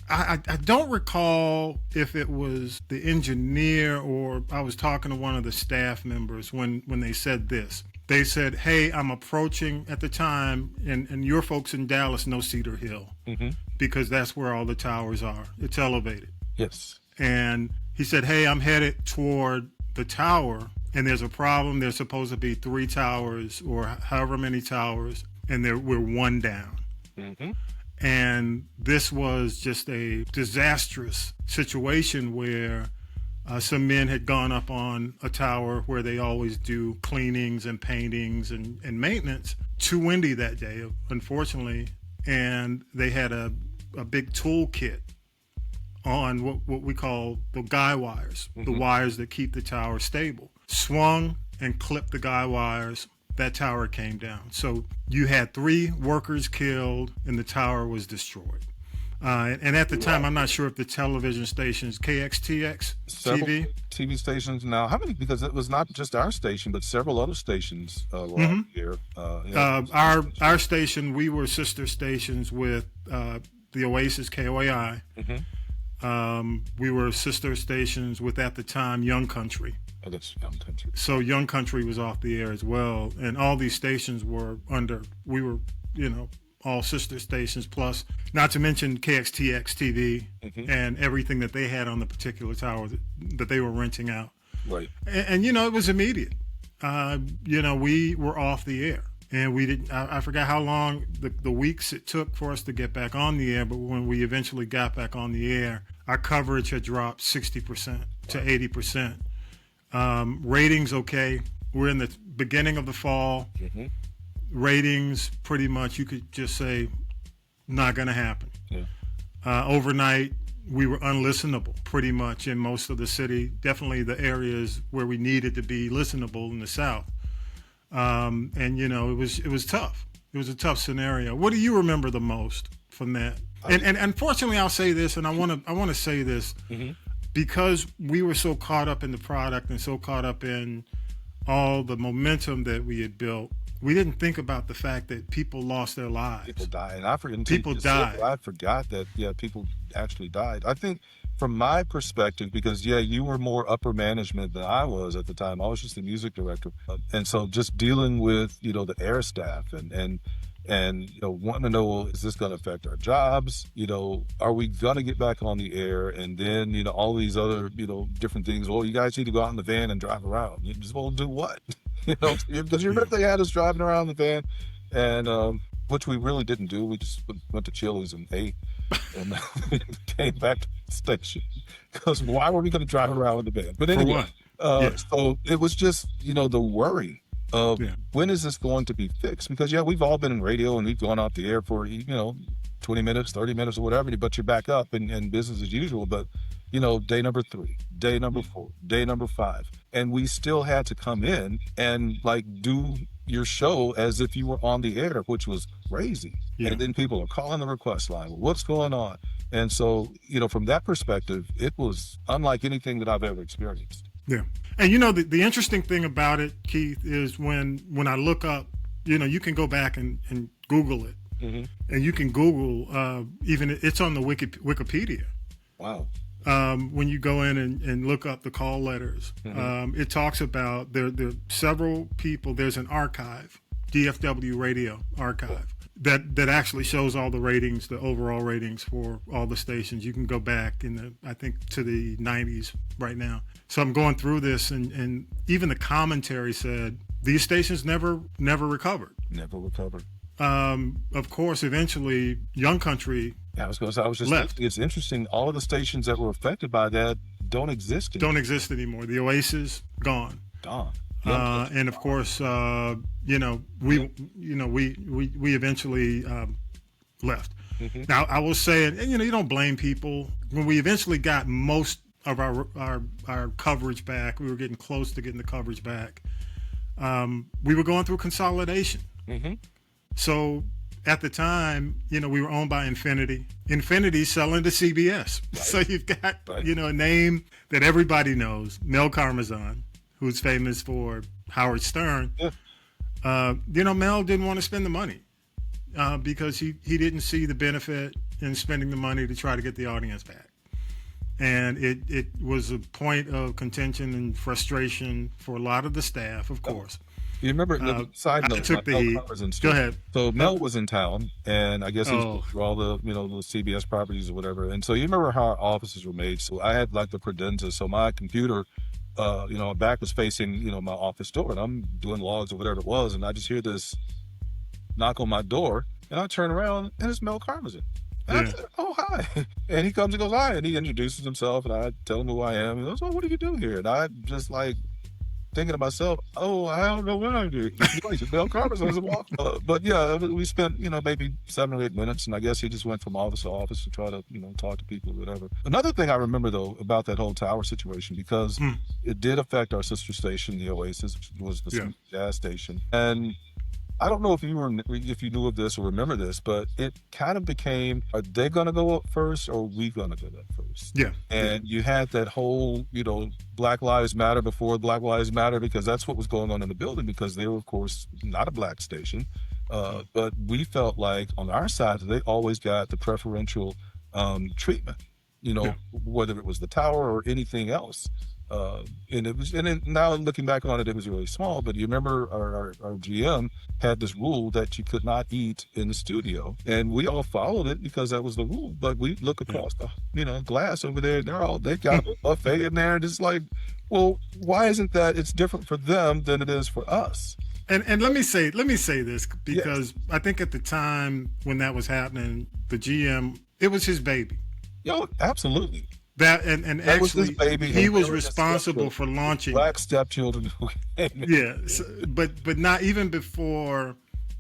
I don't recall if it was the engineer or I was talking to one of the staff members when they said this. They said, "Hey, I'm approaching," at the time, and your folks in Dallas know Cedar Hill, because that's where all the towers are. It's elevated. Yes. And he said, "Hey, I'm headed toward the tower, and there's a problem. There's supposed to be 3 towers or however many towers, and we're one down." And this was just a disastrous situation where some men had gone up on a tower where they always do cleanings and paintings and maintenance. Too windy that day, unfortunately, and they had a big toolkit on what we call the guy wires, the wires that keep the tower stable. Swung and clipped the guy wires. That tower came down. So you had 3 workers killed, and the tower was destroyed. And at the time, I'm not sure if the television stations, KXTX TV? TV stations now. How many? Because it was not just our station, but several other stations were out here. Our station, we were sister stations with the Oasis, KOAI. We were sister stations with, at the time, Young Country. Oh, that's Young Country. So Young Country was off the air as well. And all these stations were we were, all sister stations, plus not to mention KXTX TV and everything that they had on the particular tower that they were renting out. Right. And it was immediate. We were off the air. And we didn't, I forgot how long, the weeks it took for us to get back on the air, but when we eventually got back on the air, our coverage had dropped 60% to 80%. Ratings, okay. We're in the beginning of the fall. Ratings, pretty much, you could just say, not going to happen. Overnight, we were unlistenable pretty much in most of the city, definitely the areas where we needed to be listenable in the South. It was tough. It was a tough scenario. What do you remember the most from that? And unfortunately, I'll say this, and I want to say this, because we were so caught up in the product and so caught up in all the momentum that we had built. we didn't think about the fact that people lost their lives. People die, and I forget. People died. I forgot that. Yeah, people actually died. I think from my perspective, because you were more upper management than I was at the time. I was just the music director, and so just dealing with the air staff and wanting to know, well, is this going to affect our jobs? Are we going to get back on the air? And then all these other different things. Well, you guys need to go out in the van and drive around. You just won't do what? Because you remember they had us driving around the van, and which we really didn't do. We just went to Chili's and ate, and came back to the station. Because why were we going to drive around with the van? But anyway, so it was just the worry of when is this going to be fixed? Because we've all been in radio and we've gone off the air for 20 minutes, 30 minutes, or whatever, but you're back up and business as usual. But day number 3, day number 4, day number 5, and we still had to come in and do your show as if you were on the air, which was crazy. And then people are calling the request line. Well, what's going on? And so, from that perspective, it was unlike anything that I've ever experienced. Yeah. And the interesting thing about it, Keith, is when I look up, you can go back and Google it. Mm-hmm. And you can Google, even it's on the Wikipedia. Wow. When you go in and look up the call letters, it talks about there are several people. There's an archive, DFW radio archive, that actually shows all the ratings, the overall ratings for all the stations. You can go back I think to the 90s right now. So I'm going through this, and even the commentary said these stations never recovered. Never recovered. Of course, eventually, Young Country. I was just left. It's interesting. All of the stations that were affected by that don't exist anymore. Don't exist anymore. The Oasis gone. And of course, we eventually left. Mm-hmm. Now I will say, and you don't blame people. When we eventually got most of our coverage back, we were getting close to getting the coverage back. We were going through consolidation. Mm-hmm. So at the time, we were owned by Infinity. Infinity selling to CBS. Right. So you've got, a name that everybody knows, Mel Karmazin, who's famous for Howard Stern. Yeah. Mel didn't want to spend the money because he didn't see the benefit in spending the money to try to get the audience back. And it was a point of contention and frustration for a lot of the staff, of course. You remember, side note, Go ahead. So Mel was in town, and I guess he was through all the, the CBS properties or whatever. And so you remember how our offices were made. So I had the credenza. So my computer, my back was facing, my office door, and I'm doing logs or whatever it was. And I just hear this knock on my door, and I turn around, and it's Mel Karmazin. And I said, oh, hi. And he comes and goes, hi. And he introduces himself, and I tell him who I am. He goes, well, what do you do here? And I just thinking to myself, oh, I don't know what I do. Mel Karmazin doesn't walk. But we spent, maybe 7 or 8 minutes, and I guess he just went from office to office to try to, talk to people or whatever. Another thing I remember, though, about that whole tower situation, because it did affect our sister station, the Oasis, which was the Smooth gas station. And I don't know if you knew of this or remember this, but it kind of became, are they going to go up first or are we going to go up first? Yeah. And you had that whole, Black Lives Matter before Black Lives Matter, because that's what was going on in the building, because they were, of course, not a black station. But we felt like on our side, they always got the preferential treatment, whether it was the tower or anything else. Now looking back on it, it was really small, but you remember our GM had this rule that you could not eat in the studio, and we all followed it because that was the rule. But we look across the glass over there, they've got a buffet in there, and it's like, well, why isn't that? It's different for them than it is for us. And let me say this, because I think at the time when that was happening, the GM, it was his baby. Absolutely. That and that actually, was his baby, he was responsible for launching black stepchildren. But not even before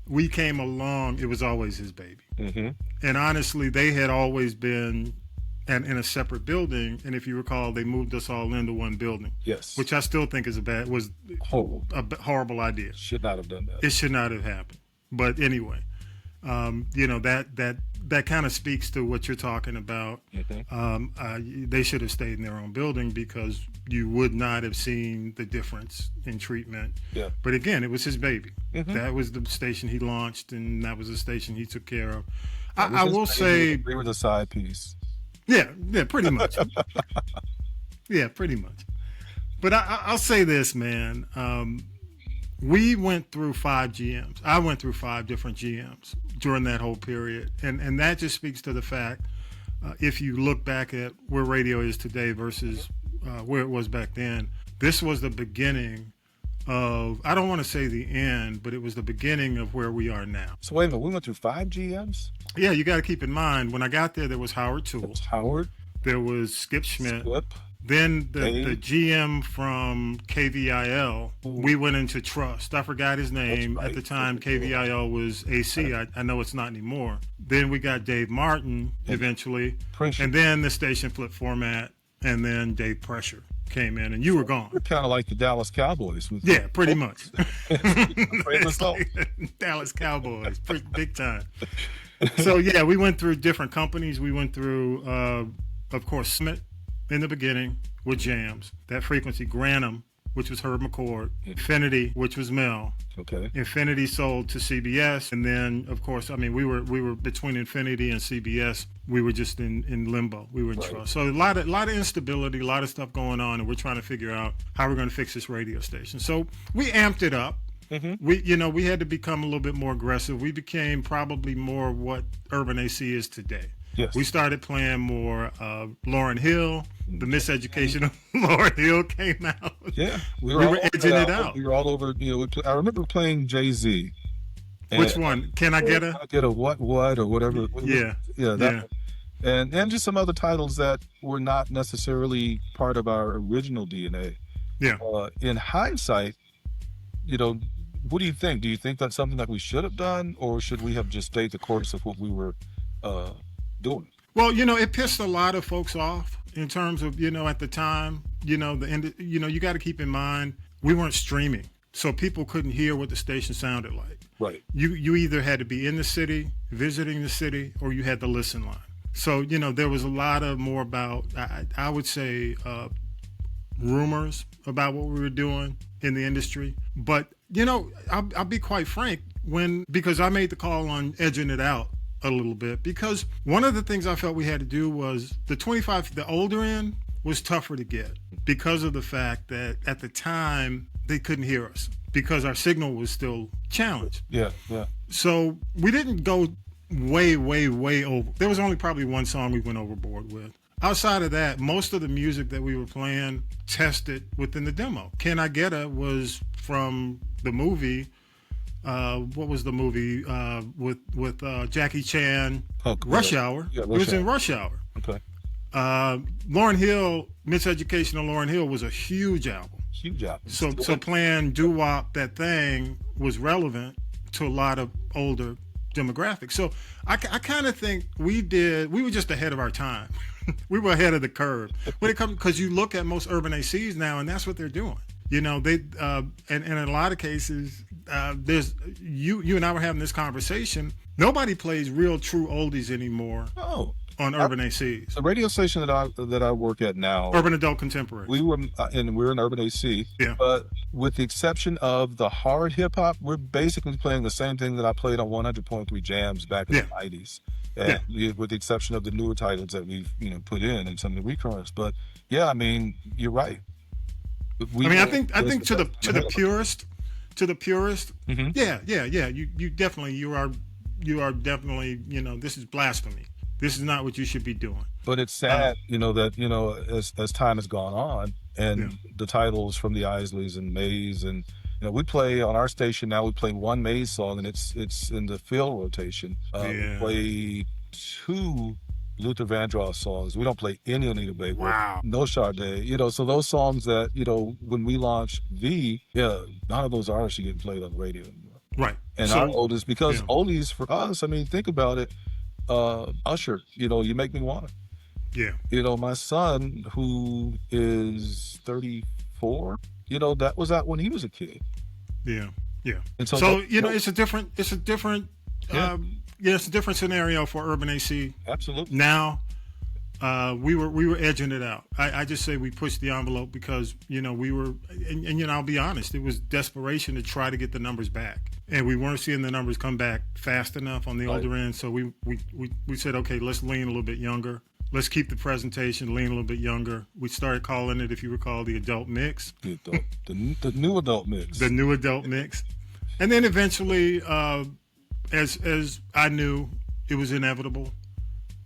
we came along, it was always his baby. Mm-hmm. And honestly, they had always been in a separate building. And if you recall, they moved us all into one building. Yes, which I still think is horrible. A horrible idea. Should not have done that. It should not have happened. But anyway, that that kind of speaks to what you're talking about. They should have stayed in their own building because you would not have seen the difference in treatment. Yeah. But again, it was his baby. That was the station he launched, and that was the station he took care of. I will say we were the side piece. Yeah, pretty much. Yeah, pretty much. But I'll say this, man. We went through 5 GMs. I went through 5 different GMs during that whole period. And that just speaks to the fact, if you look back at where radio is today versus where it was back then, this was the beginning of, I don't want to say the end, but it was the beginning of where we are now. So wait a minute, we went through 5 GMs? Yeah, you got to keep in mind, when I got there was Howard Toole. Howard? There was Skip Schmidt. Skip. Then the GM from KVIL, we went into Trust. I forgot his name. At the time, KVIL was AC. I know it's not anymore. Then we got Dave Martin eventually. Pressure. And then the station flipped format, and then Dave Pressure came in, and you were gone. We're kind of like the Dallas Cowboys. Yeah, pretty much. It's like Dallas Cowboys, big time. So, yeah, we went through different companies. We went through, of course, Smith in the beginning with jams. That frequency, Grantham, which was Herb McCord. Infinity, which was Mel. Okay. Infinity sold to CBS, and then, of course, I mean, we were between Infinity and CBS. We were just in limbo. We were in trust. So a lot of instability, a lot of stuff going on, and we're trying to figure out how we're going to fix this radio station. So we amped it up. We had to become a little bit more aggressive. We became probably more what Urban AC is today. Yes. We started playing more Lauryn Hill. The Miseducation of Lauryn Hill came out. Yeah. We were edging it out. We were all over, I remember playing Jay-Z. Which one? Can I Get a? I Get a what, or whatever. Yeah. That one. And just some other titles that were not necessarily part of our original DNA. Yeah. In hindsight, what do you think? Do you think that's something that we should have done, or should we have just stayed the course of what we were doing? Well, it pissed a lot of folks off in terms of, at the time, you got to keep in mind, we weren't streaming. So people couldn't hear what the station sounded like. Right. You either had to be in the city, visiting the city, or you had the listen line. So, there was a lot of more about, I would say, rumors about what we were doing in the industry. But, I'll be quite frank, because I made the call on edging it out a little bit, because one of the things I felt we had to do was the older end was tougher to get because of the fact that at the time they couldn't hear us because our signal was still challenged. Yeah. So we didn't go way over. There was only probably one song we went overboard with. Outside of that, most of the music that we were playing tested within the demo. Can I Get a was from the movie. What was the movie with Jackie Chan? Rush Hour. Yeah, it was in Rush Hour. Okay. Lauryn Hill, Miseducation of Lauryn Hill was a huge album. So playing doo-wop, that thing, was relevant to a lot of older demographics. So I kind of think we were just ahead of our time. We were ahead of the curve when it comes, because you look at most urban ACs now, and that's what they're doing. They and in a lot of cases, there's you and I were having this conversation. Nobody plays real true oldies anymore. Oh. On urban ACs. The radio station that I work at now, Urban Adult Contemporary. we're in urban AC. Yeah. But with the exception of the hard hip hop, we're basically playing the same thing that I played on 100.3 Jams back in the 90s. And with the exception of the newer titles that we've put in and some of the recurrents. But yeah, I mean, you're right. I think to the purist, Mm-hmm. yeah. You are definitely this is blasphemy. This is not what you should be doing. But it's sad, that as time has gone on, and the titles from the Isleys and Mays, and we play on our station now. We play one Mays song, and it's in the field rotation. We play 2 Luther Vandross songs. We don't play any Anita Baker. Wow. No Sade. So those songs that when we launched none of those artists are getting played on the radio anymore. Right. And our oldies, because oldies for us, I mean, think about it. Usher, You Make Me Want It. Yeah. My son, who is 34, that was out when he was a kid. Yeah. And So it's a different yeah, it's a different scenario for Urban AC. Absolutely. Now, we were edging it out. I just say we pushed the envelope because, we were, and I'll be honest, it was desperation to try to get the numbers back. And we weren't seeing the numbers come back fast enough on the older end. So we said, okay, let's lean a little bit younger. Let's keep the presentation, lean a little bit younger. We started calling it, if you recall, the adult mix. The new adult mix. The new adult mix. And then eventually, as I knew, it was inevitable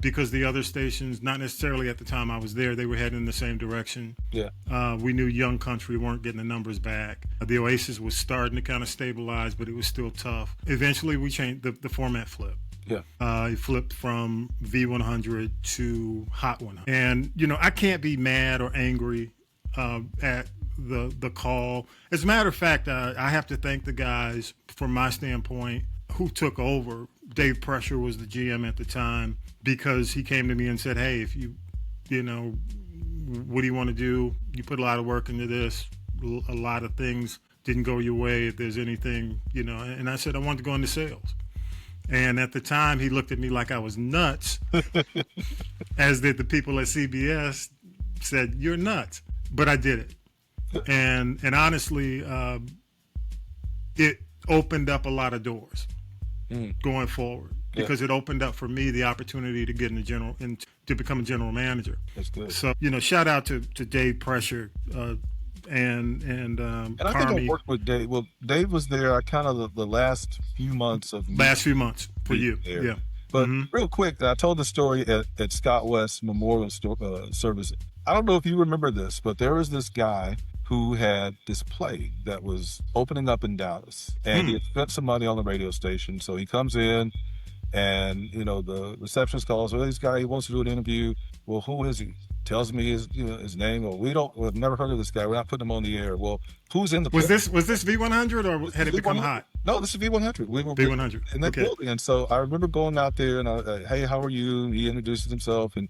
because the other stations, not necessarily at the time I was there, they were heading in the same direction. Yeah. We knew Young Country weren't getting the numbers back. The Oasis was starting to kind of stabilize, but it was still tough. Eventually, we changed, the format flipped. Yeah. It flipped from V100 to Hot 100. And, I can't be mad or angry at the call. As a matter of fact, I have to thank the guys, from my standpoint, who took over. Dave Pressure was the GM at the time, because he came to me and said, hey, if what do you want to do? You put a lot of work into this. A lot of things didn't go your way. If there's anything, and I said, I want to go into sales. And at the time, he looked at me like I was nuts, as did the people at CBS said, you're nuts. But I did it. And honestly, it opened up a lot of doors going forward, because it opened up for me the opportunity to get to become a general manager. That's good. So, shout out to Dave Pressure and I think I worked with Dave. Well, Dave was there kind of the last few months for you. There. Yeah. But real quick, I told the story at Scott West Memorial Service. I don't know if you remember this, but there was this guy who had this play that was opening up in Dallas, and he had spent some money on the radio station. So he comes in, and the receptionist calls, well, this guy, he wants to do an interview. Well, who is he? Tells me his name. Well, we've never heard of this guy. We're not putting him on the air. Well, who's in the play? Was this V100 or had it become hot? No, this is V100. We were V100 in that building, and so I remember going out there and hey, how are you? He introduces himself, and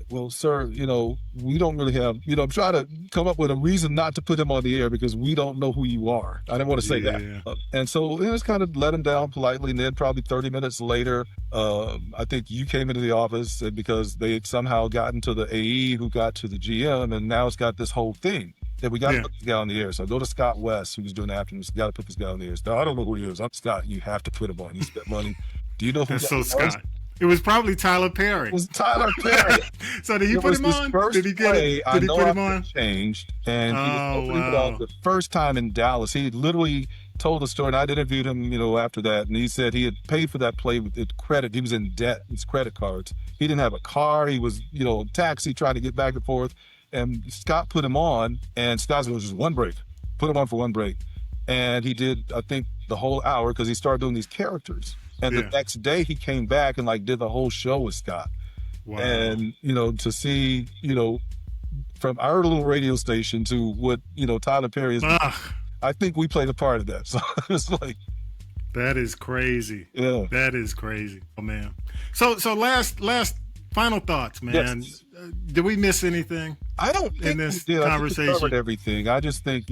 well, sir, we don't really have, I'm trying to come up with a reason not to put him on the air because we don't know who you are. I didn't want to say that. And so it was kind of let him down politely. And then probably 30 minutes later, I think you came into the office because they had somehow gotten to the AE who got to the GM, and now it's got this whole thing that we got to put this guy on the air. So I go to Scott West, who was doing the afternoon. Got to put this guy on the air. So I don't know who he is. I'm Scott. You have to put him on. You spent money. Do you know who That's so Scott? It was probably Tyler Perry. It was Tyler Perry. So did he put him on? Did he get it? Did he put him on? Changed, and he was opening it up the first time in Dallas. He literally told the story, and I interviewed him, after that, and he said he had paid for that play with credit. He was in debt, his credit cards. He didn't have a car. He was, taxi trying to get back and forth, and Scott put him on, and Scott said it was just one break. Put him on for one break, and he did, I think, the whole hour because he started doing these characters. And the next day he came back and did the whole show with Scott. Wow. And, to see, from our little radio station to what, Tyler Perry is, I think we played a part of that. So it's like. That is crazy. Yeah. That is crazy. Oh, man. So last final thoughts, man. Yes. Did we miss anything? I don't think in this we did. conversation. I think we covered everything. I just think,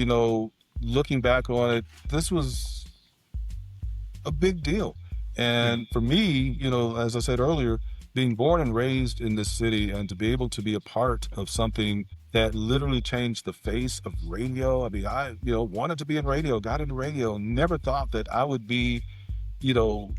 looking back on it, this was a big deal. And for me, as I said earlier, being born and raised in this city and to be able to be a part of something that literally changed the face of radio. I mean, I, wanted to be in radio, got into radio, never thought that I would be, to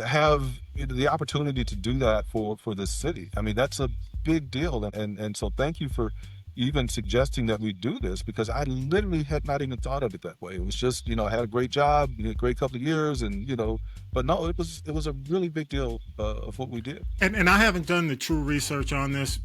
have the opportunity to do that for this city. I mean, that's a big deal. And so thank you for even suggesting that we do this, because I literally had not even thought of it that way. It was just, I had a great job, a great couple of years, and, but no, it was a really big deal of what we did. And I haven't done the true research on this,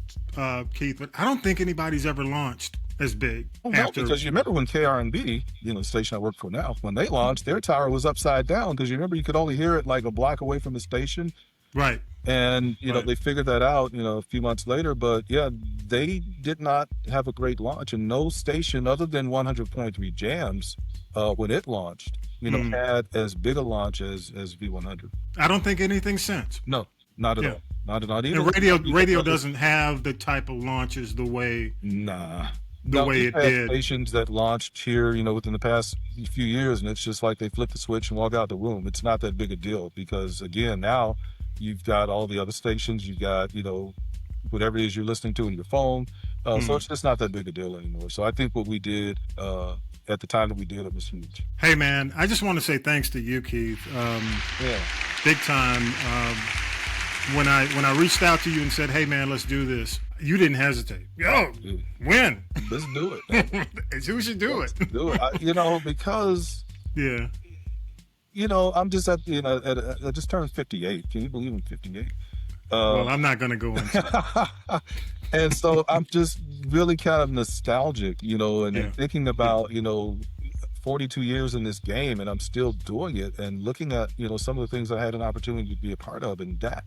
Keith, but I don't think anybody's ever launched as big. No, because you remember when KRNB, the station I work for now, when they launched, their tower was upside down, because you remember you could only hear it like a block away from the station. Right. And, they figured that out, a few months later. But, yeah, they did not have a great launch. And no station other than 100.3 Jams, when it launched, had as big a launch as V100. I don't think anything since. No, not at all. Not even. And radio doesn't have the type of launches the way it did. Stations that launched here, within the past, a few years, and it's just like they flip the switch and walk out the room. It's not that big a deal because, again, now you've got all the other stations. You've got, whatever it is you're listening to in your phone. So it's just not that big a deal anymore. So I think what we did at the time that we did it was huge. Hey, man, I just want to say thanks to you, Keith. Yeah. Big time. When I reached out to you and said, hey, man, let's do this, you didn't hesitate. Yo, when? Let's do it, man. Who should do it? Do it. Because, yeah. I'm just I just turned 58. Can you believe I'm 58? Well, I'm not going to go into it. And so I'm just really kind of nostalgic, and thinking about, 42 years in this game, and I'm still doing it, and looking at, some of the things I had an opportunity to be a part of, and that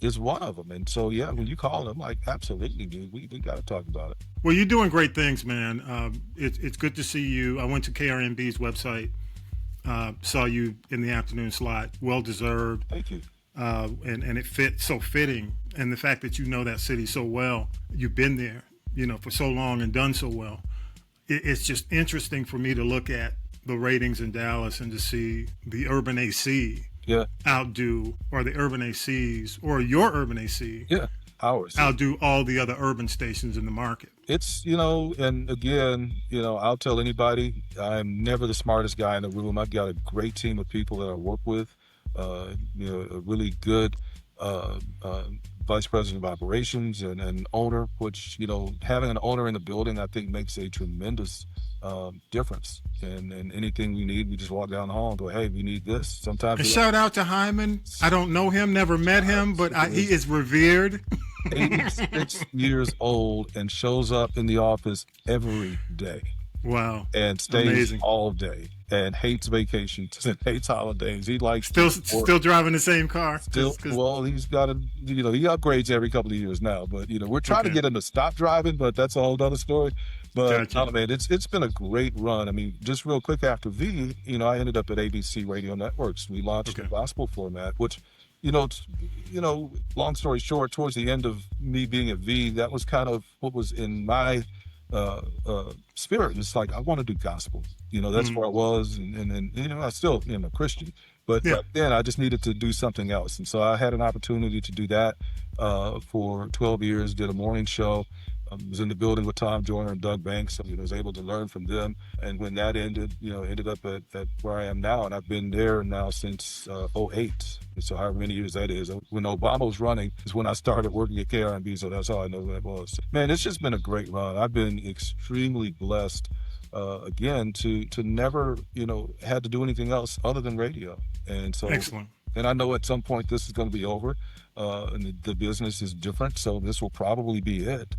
is one of them. And so, yeah, when you call them, like, absolutely, dude, we got to talk about it. Well, you're doing great things, man. It's good to see you. I went to KRNB's website, saw you in the afternoon slot. Well deserved. Thank you. And it fits so fitting. And the fact that you know that city so well, you've been there, for so long and done so well. It's just interesting for me to look at the ratings in Dallas and to see the urban AC outdo, or the urban ACs, or your urban AC ours outdo all the other urban stations in the market. It's, and again, I'll tell anybody, I'm never the smartest guy in the room. I've got a great team of people that I work with, a really good vice president of operations and an owner, which, having an owner in the building, I think makes a tremendous difference. And anything we need, we just walk down the hall and go, hey, we need this. Sometimes a shout out to Hyman. I don't know him, never met him, but he is revered. 86 years old and shows up in the office every day. Wow. And stays all day and hates vacations and hates holidays. He likes still driving the same car. Well, he's got to, he upgrades every couple of years now. But we're trying to get him to stop driving, but that's a whole other story. But man, it's been a great run. I mean, just real quick after V, I ended up at ABC Radio Networks. We launched the gospel format, which, long story short, towards the end of me being at V, that was kind of what was in my spirit. It's like, I want to do gospel. That's where I was, and I still am a Christian, but back then I just needed to do something else. And so I had an opportunity to do that for 12 years, did a morning show. Was in the building with Tom Joyner and Doug Banks. I was able to learn from them. And when that ended, ended up at where I am now. And I've been there now since 08. So however many years that is. When Obama was running is when I started working at KRNB. So that's how I know that was. Man, it's just been a great run. I've been extremely blessed, again, to never, had to do anything else other than radio. And so, excellent. And I know at some point this is going to be over. And the business is different. So this will probably be it.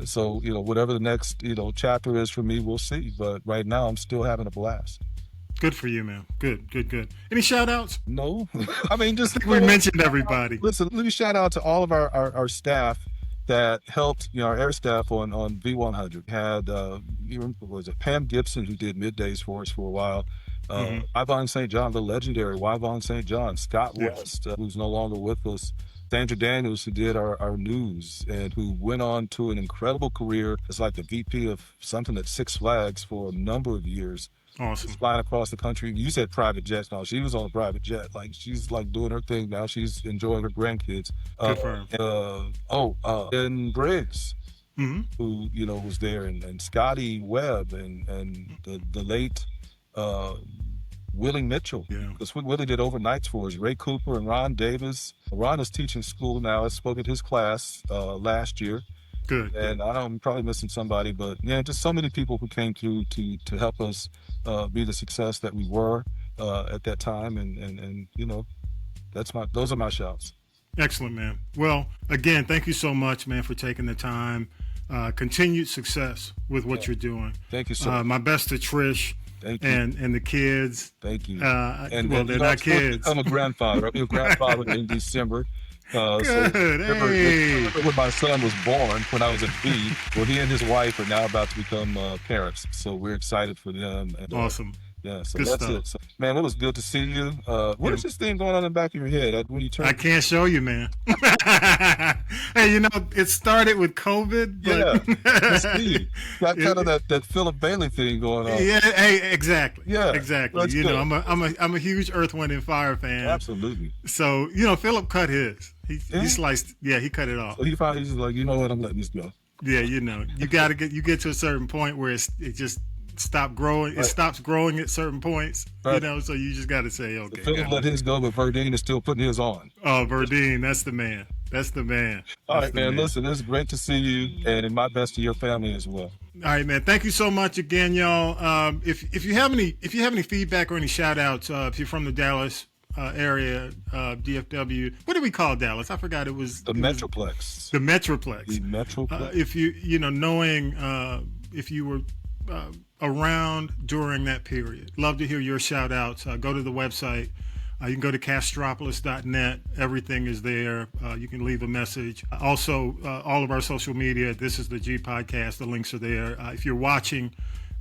So, whatever the next, chapter is for me, we'll see. But right now, I'm still having a blast. Good for you, man. Good. Any shout outs? No. I mean, just we mentioned everybody. Listen, let me shout out to all of our staff that helped, our air staff on V100. Had, was it Pam Gibson, who did middays for us for a while. Yvonne St. John, the legendary Yvonne St. John, Scott West, who's no longer with us. Sandra Daniels, who did our news and who went on to an incredible career as like the VP of something at Six Flags for a number of years. Awesome. Flying across the country. You said private jets. No, she was on a private jet. Like, she's like doing her thing now. She's enjoying her grandkids. Good for her. And Briggs, who, was there, and Scotty Webb and the late Willie Mitchell, because Willie did overnights for us. Ray Cooper and Ron Davis. Ron is teaching school now. I spoke at his class last year. Good. And I'm probably missing somebody, but just so many people who came through to help us be the success that we were at that time, and those are my shouts. Excellent, man. Well, again, thank you so much, man, for taking the time. Continued success with what you're doing. Thank you so much. My best to Trish. Thank you. And the kids. Thank you. They're not kids. I'm a grandfather. I'll be a grandfather in December. Good. So when my son was born, when I was at B, well, he and his wife are now about to become parents. So we're excited for them. And, awesome. Yeah, so Good that's stuff. it. So, man, it was good to see you. What is this thing going on in the back of your head when you turn? I can't show you, man. Hey, it started with COVID, Yeah, but Steve got kind of that Philip Bailey thing going on. yeah, hey, exactly. Yeah, Exactly. that's good. I'm a huge Earth, Wind and Fire fan. Absolutely. So, Philip cut his. He sliced, he cut it off. So he's just like, you know what, I'm letting this go. Yeah, you get to a certain point where it just stop growing. Right. It stops growing at certain points, Right. so you just got to say, okay. Philip let his go, but Verdine is still putting his on. Oh, Verdine, that's the man. That's the man. All right, man. Listen, it's great to see you, and my best to your family as well. All right, man. Thank you so much again, y'all. If you have any feedback or any shout outs, if you're from the Dallas area, DFW, what do we call Dallas? I forgot. It was the Metroplex. The Metroplex. The Metroplex. If knowing if you were around during that period, love to hear your shout outs. Go to the website. You can go to castropolis.net. Everything is there. You can leave a message. Also, all of our social media. This is the G Podcast. The links are there. If you're watching,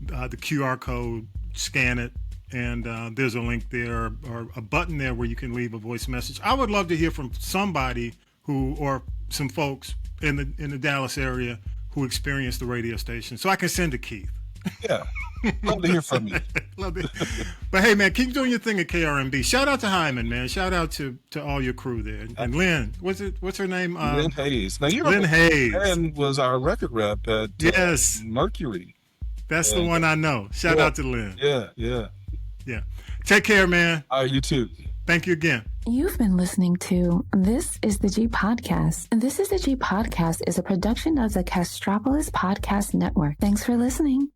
the QR code, scan it, and there's a link there or a button there where you can leave a voice message. I would love to hear from somebody or some folks in the Dallas area who experienced the radio station, so I can send to Keith. Yeah. Love to hear from you. Love it. But hey, man, keep doing your thing at KRNB. Shout out to Hyman, man. Shout out to all your crew there. And Lynn, what's her name? Lynn Hayes. Now, Lynn Hayes. Lynn was our record rep at yes. Mercury. That's the one I know. Shout out to Lynn. Yeah. Take care, man. All right, you too. Thank you again. You've been listening to This is the G Podcast. This is the G Podcast is a production of the Castropolis Podcast Network. Thanks for listening.